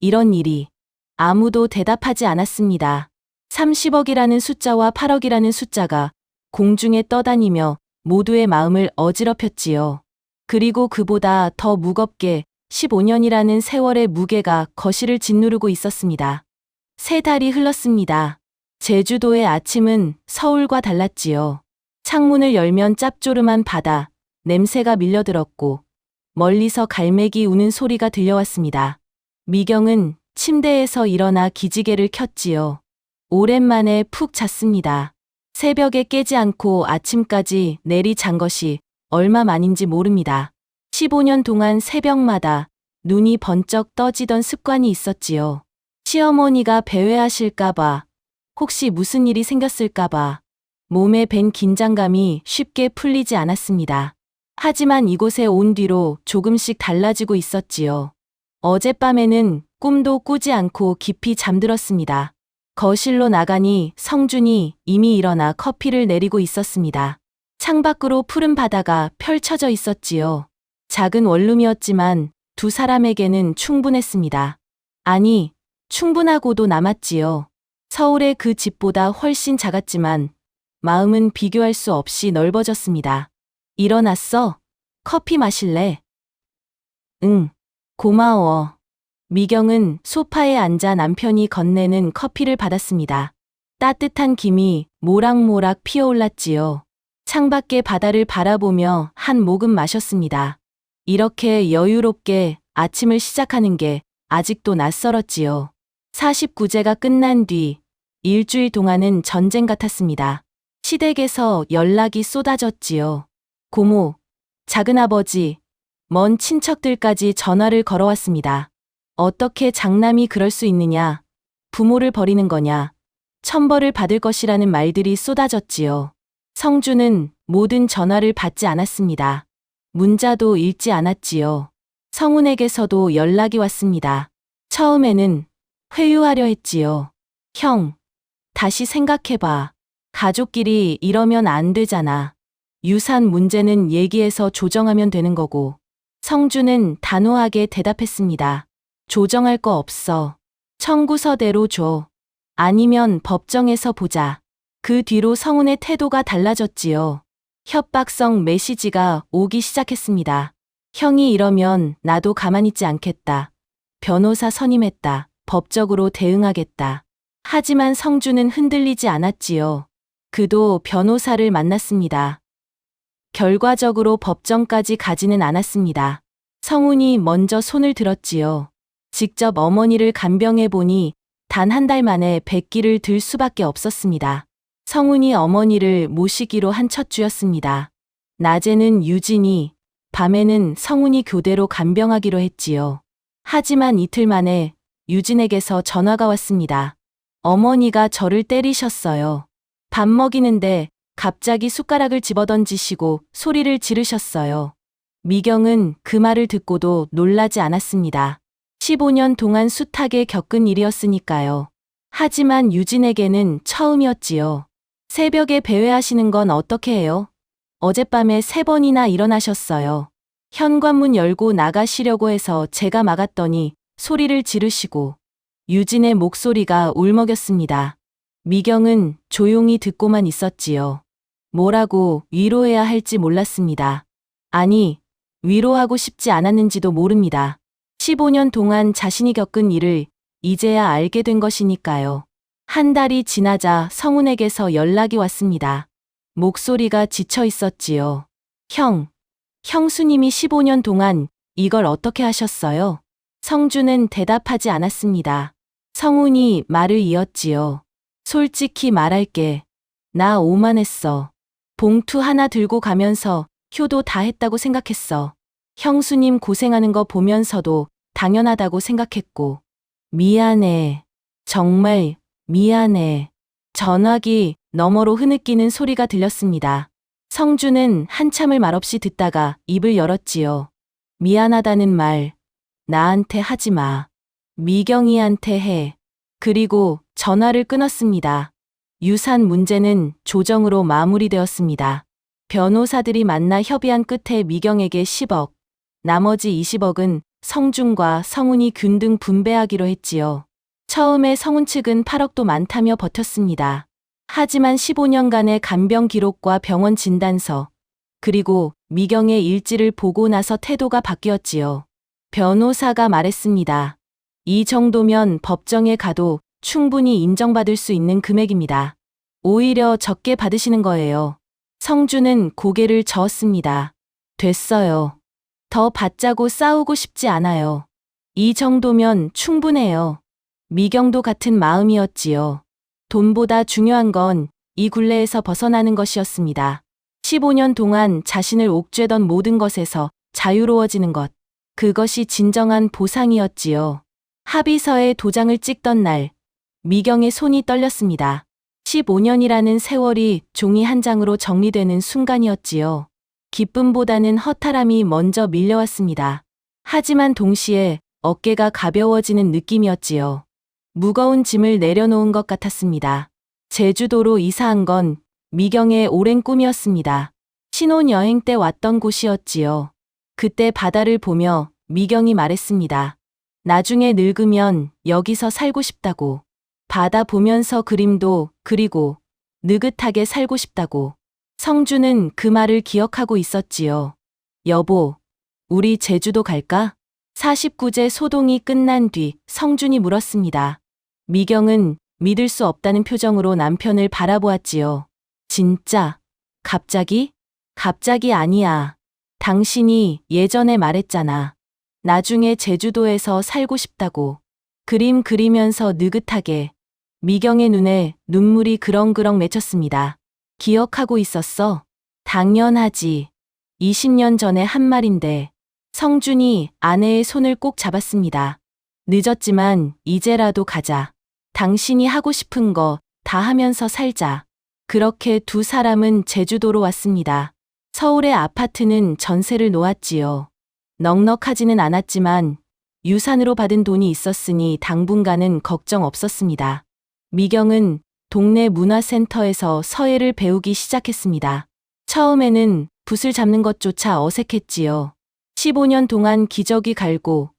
A: 이런 일이. 아무도 대답하지 않았습니다. 30억이라는 숫자와 8억이라는 숫자가 공중에 떠다니며 모두의 마음을 어지럽혔지요. 그리고 그보다 더 무겁게 15년이라는 세월의 무게가 거실을 짓누르고 있었습니다. 3달이 흘렀습니다. 제주도의 아침은 서울과 달랐지요. 창문을 열면 짭조름한 바다, 냄새가 밀려들었고 멀리서 갈매기 우는 소리가 들려왔습니다. 미경은 침대에서 일어나 기지개를 켰지요. 오랜만에 푹 잤습니다. 새벽에 깨지 않고 아침까지 내리잔 것이 얼마만인지 모릅니다. 15년 동안 새벽마다 눈이 번쩍 떠지던 습관이 있었지요. 시어머니가 배회하실까봐, 혹시 무슨 일이 생겼을까봐, 몸에 밴 긴장감이 쉽게 풀리지 않았습니다. 하지만 이곳에 온 뒤로 조금씩 달라지고 있었지요. 어젯밤에는 꿈도 꾸지 않고 깊이 잠들었습니다. 거실로 나가니 성준이 이미 일어나 커피를 내리고 있었습니다. 창밖으로 푸른 바다가 펼쳐져 있었지요. 작은 원룸이었지만 두 사람에게는 충분했습니다. 아니, 충분하고도 남았지요. 서울의 그 집보다 훨씬 작았지만 마음은 비교할 수 없이 넓어졌습니다. 일어났어? 커피 마실래? 응, 고마워. 미경은 소파에 앉아 남편이 건네는 커피를 받았습니다. 따뜻한 김이 모락모락 피어올랐지요. 창밖의 바다를 바라보며 한 모금 마셨습니다. 이렇게 여유롭게 아침을 시작하는 게 아직도 낯설었지요. 49제가 끝난 뒤 일주일 동안은 전쟁 같았습니다. 시댁에서 연락이 쏟아졌지요. 고모, 작은아버지, 먼 친척들까지 전화를 걸어왔습니다. 어떻게 장남이 그럴 수 있느냐, 부모를 버리는 거냐, 천벌을 받을 것이라는 말들이 쏟아졌지요. 성주는 모든 전화를 받지 않았습니다. 문자도 읽지 않았지요. 성훈에게서도 연락이 왔습니다. 처음에는 회유하려 했지요. 형, 다시 생각해봐. 가족끼리 이러면 안 되잖아. 유산 문제는 얘기해서 조정하면 되는 거고. 성주는 단호하게 대답했습니다. 조정할 거 없어. 청구서대로 줘. 아니면 법정에서 보자. 그 뒤로 성훈의 태도가 달라졌지요. 협박성 메시지가 오기 시작했습니다. 형이 이러면 나도 가만히 있지 않겠다. 변호사 선임했다. 법적으로 대응하겠다. 하지만 성주는 흔들리지 않았지요. 그도 변호사를 만났습니다. 결과적으로 법정까지 가지는 않았습니다. 성훈이 먼저 손을 들었지요. 직접 어머니를 간병해 보니 단 한 달 만에 백기를 들 수밖에 없었습니다. 성훈이 어머니를 모시기로 한 첫 주였습니다. 낮에는 유진이, 밤에는 성훈이 교대로 간병하기로 했지요. 하지만 이틀 만에 유진에게서 전화가 왔습니다. 어머니가 저를 때리셨어요. 밥 먹이는데 갑자기 숟가락을 집어던지시고 소리를 지르셨어요. 미경은 그 말을 듣고도 놀라지 않았습니다. 15년 동안 숱하게 겪은 일이었으니까요. 하지만 유진에게는 처음이었지요. 새벽에 배회하시는 건 어떻게 해요? 어젯밤에 3번이나 일어나셨어요. 현관문 열고 나가시려고 해서 제가 막았더니 소리를 지르시고. 유진의 목소리가 울먹였습니다. 미경은 조용히 듣고만 있었지요. 뭐라고 위로해야 할지 몰랐습니다. 아니, 위로하고 싶지 않았는지도 모릅니다. 15년 동안 자신이 겪은 일을 이제야 알게 된 것이니까요. 한 달이 지나자 성훈에게서 연락이 왔습니다. 목소리가 지쳐 있었지요. 형수님이 15년 동안 이걸 어떻게 하셨어요? 성주는 대답하지 않았습니다. 성훈이 말을 이었지요. 솔직히 말할게. 나 오만했어. 봉투 하나 들고 가면서 효도 다 했다고 생각했어. 형수님 고생하는 거 보면서도 당연하다고 생각했고. 미안해. 정말 미안해. 전화기 너머로 흐느끼는 소리가 들렸습니다. 성주는 한참을 말없이 듣다가 입을 열었지요. 미안하다는 말 나한테 하지 마. 미경이한테 해. 그리고 전화를 끊었습니다. 유산 문제는 조정으로 마무리되었습니다. 변호사들이 만나 협의한 끝에 미경에게 10억, 나머지 20억은 성준과 성훈이 균등 분배하기로 했지요. 처음에 성훈 측은 8억도 많다며 버텼습니다. 하지만 15년간의 간병 기록과 병원 진단서, 그리고 미경의 일지를 보고 나서 태도가 바뀌었지요. 변호사가 말했습니다. 이 정도면 법정에 가도 충분히 인정받을 수 있는 금액입니다. 오히려 적게 받으시는 거예요. 성주는 고개를 저었습니다. 됐어요. 더 받자고 싸우고 싶지 않아요. 이 정도면 충분해요. 미경도 같은 마음이었지요. 돈보다 중요한 건 이 굴레에서 벗어나는 것이었습니다. 15년 동안 자신을 옥죄던 모든 것에서 자유로워지는 것. 그것이 진정한 보상이었지요. 합의서에 도장을 찍던 날, 미경의 손이 떨렸습니다. 15년이라는 세월이 종이 한 장으로 정리되는 순간이었지요. 기쁨보다는 허탈함이 먼저 밀려왔습니다. 하지만 동시에 어깨가 가벼워지는 느낌이었지요. 무거운 짐을 내려놓은 것 같았습니다. 제주도로 이사한 건 미경의 오랜 꿈이었습니다. 신혼여행 때 왔던 곳이었지요. 그때 바다를 보며 미경이 말했습니다. 나중에 늙으면 여기서 살고 싶다고. 바다 보면서 그림도 그리고 느긋하게 살고 싶다고. 성주는 그 말을 기억하고 있었지요. 여보, 우리 제주도 갈까? 49제 소동이 끝난 뒤 성준이 물었습니다. 미경은 믿을 수 없다는 표정으로 남편을 바라보았지요. 진짜? 갑자기? 갑자기 아니야. 당신이 예전에 말했잖아. 나중에 제주도에서 살고 싶다고. 그림 그리면서 느긋하게. 미경의 눈에 눈물이 그렁그렁 맺혔습니다. 기억하고 있었어? 당연하지. 20년 전에 한 말인데. 성준이 아내의 손을 꼭 잡았습니다. 늦었지만 이제라도 가자. 당신이 하고 싶은 거 다 하면서 살자. 그렇게 두 사람은 제주도로 왔습니다. 서울의 아파트는 전세를 놓았지요. 넉넉하지는 않았지만 유산으로 받은 돈이 있었으니 당분간은 걱정 없었습니다. 미경은 동네 문화센터에서 서예를 배우기 시작했습니다. 처음에는 붓을 잡는 것조차 어색했지요. 15년 동안 기저귀 갈고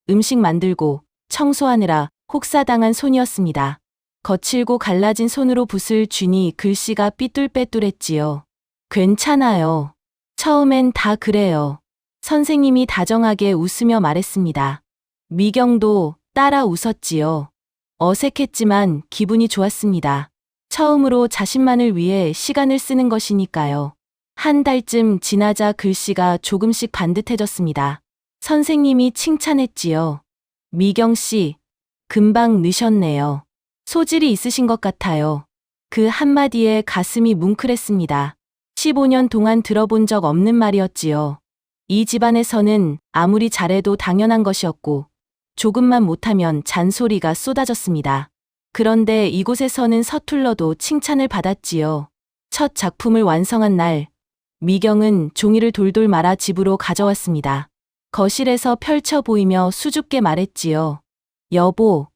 A: 음식 만들고 청소하느라 혹사당한 손이었습니다. 거칠고 갈라진 손으로 붓을 쥐니 글씨가 삐뚤빼뚤했지요. 괜찮아요. 처음엔 다 그래요. 선생님이 다정하게 웃으며 말했습니다. 미경도 따라 웃었지요. 어색했지만 기분이 좋았습니다. 처음으로 자신만을 위해 시간을 쓰는 것이니까요. 한 달쯤 지나자 글씨가 조금씩 반듯해졌습니다. 선생님이 칭찬했지요. 미경 씨, 금방 느셨네요. 소질이 있으신 것 같아요. 그 한마디에 가슴이 뭉클했습니다. 15년 동안 들어본 적 없는 말이었지요. 이 집안에서는 아무리 잘해도 당연한 것이었고, 조금만 못하면 잔소리가 쏟아졌습니다. 그런데 이곳에서는 서툴러도 칭찬을 받았지요. 첫 작품을 완성한 날, 미경은 종이를 돌돌 말아 집으로 가져왔습니다. 거실에서 펼쳐 보이며 수줍게 말했지요. 여보,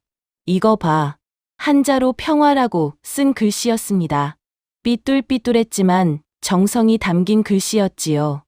A: 이거 봐. 한자로 평화라고 쓴 글씨였습니다. 삐뚤삐뚤했지만 정성이 담긴 글씨였지요.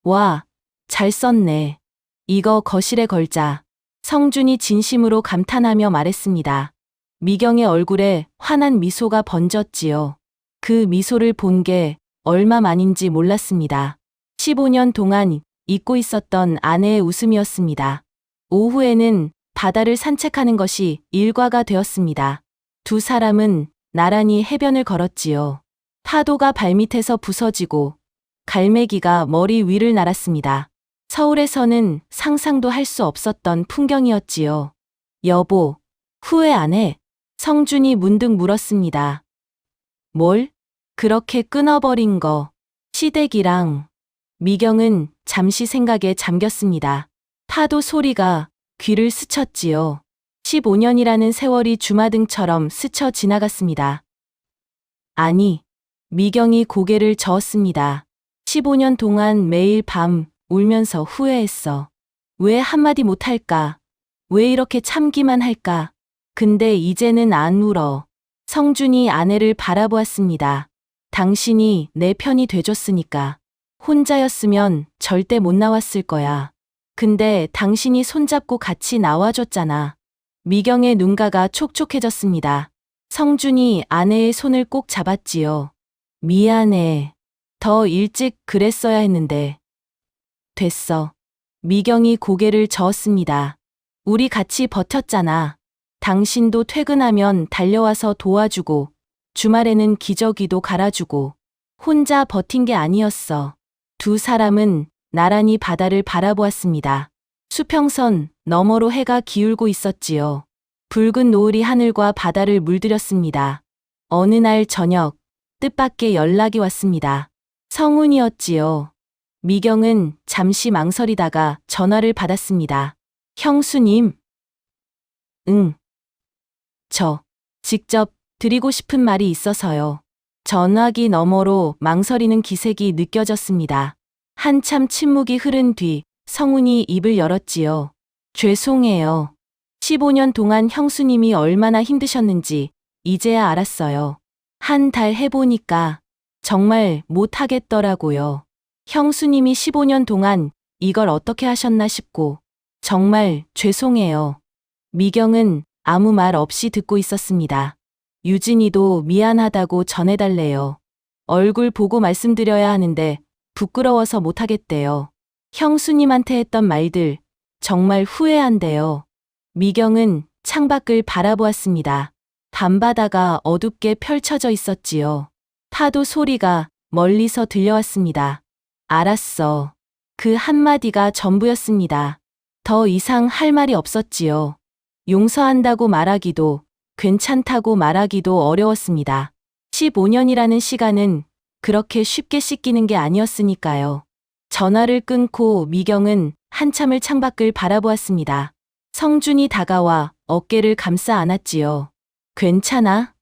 A: 와, 잘 썼네. 이거 거실에 걸자. 성준이 진심으로 감탄하며 말했습니다. 미경의 얼굴에 환한 미소가 번졌지요. 그 미소를 본 게 얼마만인지 몰랐습니다. 15년 동안 잊고 있었던 아내의 웃음이었습니다. 오후에는 바다를 산책하는 것이 일과가 되었습니다. 두 사람은 나란히 해변을 걸었지요. 파도가 발밑에서 부서지고 갈매기가 머리 위를 날았습니다. 서울에서는 상상도 할 수 없었던 풍경이었지요. 여보, 후회 안 해? 성준이 문득 물었습니다. 뭘? 그렇게 끊어버린 거. 시댁이랑. 미경은 잠시 생각에 잠겼습니다. 파도 소리가 귀를 스쳤지요. 15년이라는 세월이 주마등처럼 스쳐 지나갔습니다. 아니, 미경이 고개를 저었습니다. 15년 동안 매일 밤 울면서 후회했어. 왜 한마디 못할까? 왜 이렇게 참기만 할까? 근데 이제는 안 울어. 성준이 아내를 바라보았습니다. 당신이 내 편이 돼줬으니까. 혼자였으면 절대 못 나왔을 거야. 근데 당신이 손잡고 같이 나와줬잖아. 미경의 눈가가 촉촉해졌습니다. 성준이 아내의 손을 꼭 잡았지요. 미안해. 더 일찍 그랬어야 했는데. 됐어. 미경이 고개를 저었습니다. 우리 같이 버텼잖아. 당신도 퇴근하면 달려와서 도와주고, 주말에는 기저귀도 갈아주고, 혼자 버틴 게 아니었어. 두 사람은 나란히 바다를 바라보았습니다. 수평선 너머로 해가 기울고 있었지요. 붉은 노을이 하늘과 바다를 물들였습니다. 어느 날 저녁, 뜻밖의 연락이 왔습니다. 성훈이었지요. 미경은 잠시 망설이다가 전화를 받았습니다. 형수님. 응. 저 직접 드리고 싶은 말이 있어서요. 전화기 너머로 망설이는 기색이 느껴졌습니다. 한참 침묵이 흐른 뒤 성훈이 입을 열었지요. 죄송해요. 15년 동안 형수님이 얼마나 힘드셨는지 이제야 알았어요. 한 달 해보니까 정말 못하겠더라고요. 형수님이 15년 동안 이걸 어떻게 하셨나 싶고 정말 죄송해요. 미경은 아무 말 없이 듣고 있었습니다. 유진이도 미안하다고 전해달래요. 얼굴 보고 말씀드려야 하는데 부끄러워서 못하겠대요. 형수님한테 했던 말들 정말 후회한대요. 미경은 창밖을 바라보았습니다. 밤바다가 어둡게 펼쳐져 있었지요. 파도 소리가 멀리서 들려왔습니다. 알았어. 그 한마디가 전부였습니다. 더 이상 할 말이 없었지요. 용서한다고 말하기도, 괜찮다고 말하기도 어려웠습니다. 15년이라는 시간은 그렇게 쉽게 씻기는 게 아니었으니까요. 전화를 끊고 미경은 한참을 창밖을 바라보았습니다. 성준이 다가와 어깨를 감싸 안았지요. 괜찮아?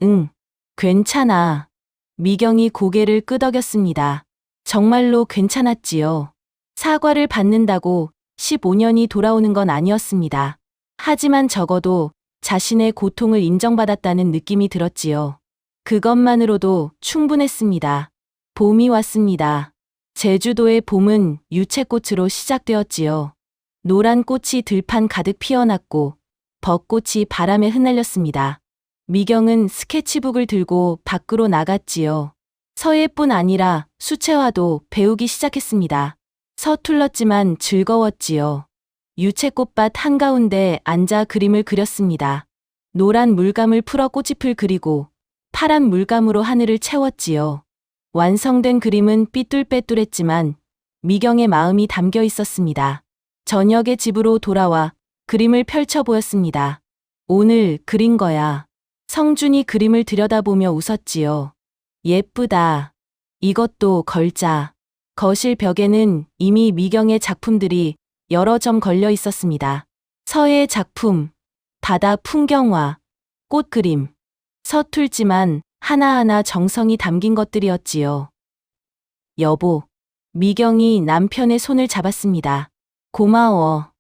A: 응, 괜찮아. 미경이 고개를 끄덕였습니다. 정말로 괜찮았지요. 사과를 받는다고 15년이 돌아오는 건 아니었습니다. 하지만 적어도 자신의 고통을 인정받았다는 느낌이 들었지요. 그것만으로도 충분했습니다. 봄이 왔습니다. 제주도의 봄은 유채꽃으로 시작되었지요. 노란 꽃이 들판 가득 피어났고 벚꽃이 바람에 흩날렸습니다. 미경은 스케치북을 들고 밖으로 나갔지요. 서예뿐 아니라 수채화도 배우기 시작했습니다. 서툴렀지만 즐거웠지요. 유채꽃밭 한가운데 앉아 그림을 그렸습니다. 노란 물감을 풀어 꽃잎을 그리고 파란 물감으로 하늘을 채웠지요. 완성된 그림은 삐뚤빼뚤했지만 미경의 마음이 담겨 있었습니다. 저녁에 집으로 돌아와 그림을 펼쳐 보였습니다. 오늘 그린 거야. 성준이 그림을 들여다보며 웃었지요. 예쁘다. 이것도 걸자. 거실 벽에는 이미 미경의 작품들이 여러 점 걸려 있었습니다. 서예 작품, 바다 풍경화, 꽃그림. 서툴지만 하나하나 정성이 담긴 것들이었지요. 여보, 미경이 남편의 손을 잡았습니다. 고마워.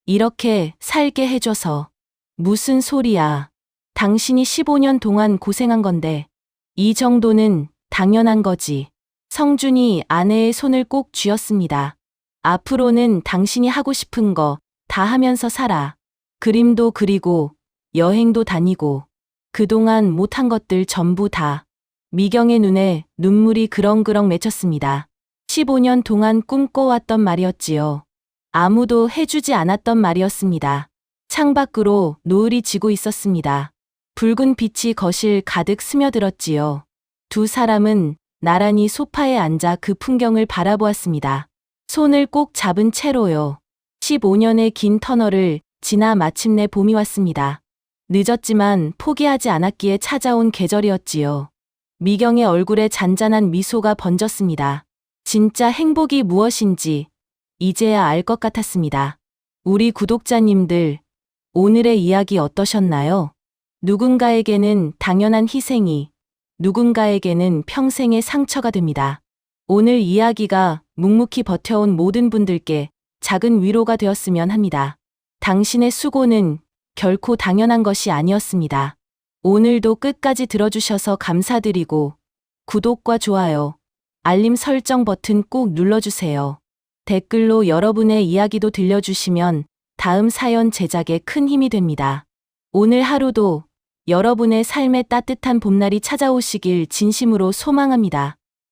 A: 이렇게 살게 해줘서. 무슨 소리야. 당신이 15년 동안 고생한 건데 이 정도는 당연한 거지. 성준이 아내의 손을 꼭 쥐었습니다. 앞으로는 당신이 하고 싶은 거 다 하면서 살아. 그림도 그리고 여행도 다니고 그동안 못한 것들 전부 다. 미경의 눈에 눈물이 그렁그렁 맺혔습니다. 15년 동안 꿈꿔왔던 말이었지요. 아무도 해주지 않았던 말이었습니다. 창밖으로 노을이 지고 있었습니다. 붉은 빛이 거실 가득 스며들었지요. 두 사람은 나란히 소파에 앉아 그 풍경을 바라보았습니다. 손을 꼭 잡은 채로요. 15년의 긴 터널을 지나 마침내 봄이 왔습니다. 늦었지만 포기하지 않았기에 찾아온 계절이었지요. 미경의 얼굴에 잔잔한 미소가 번졌습니다. 진짜 행복이 무엇인지 이제야 알 것 같았습니다. 우리 구독자님들, 오늘의 이야기 어떠셨나요? 누군가에게는 당연한 희생이, 누군가에게는 평생의 상처가 됩니다. 오늘 이야기가 묵묵히 버텨온 모든 분들께 작은 위로가 되었으면 합니다. 당신의 수고는 결코 당연한 것이 아니었습니다. 오늘도 끝까지 들어주셔서 감사드리고 구독과 좋아요, 알림 설정 버튼 꼭 눌러주세요. 댓글로 여러분의 이야기도 들려주시면 다음 사연 제작에 큰 힘이 됩니다. 오늘 하루도 여러분의 삶에 따뜻한 봄날이 찾아오시길 진심으로 소망합니다.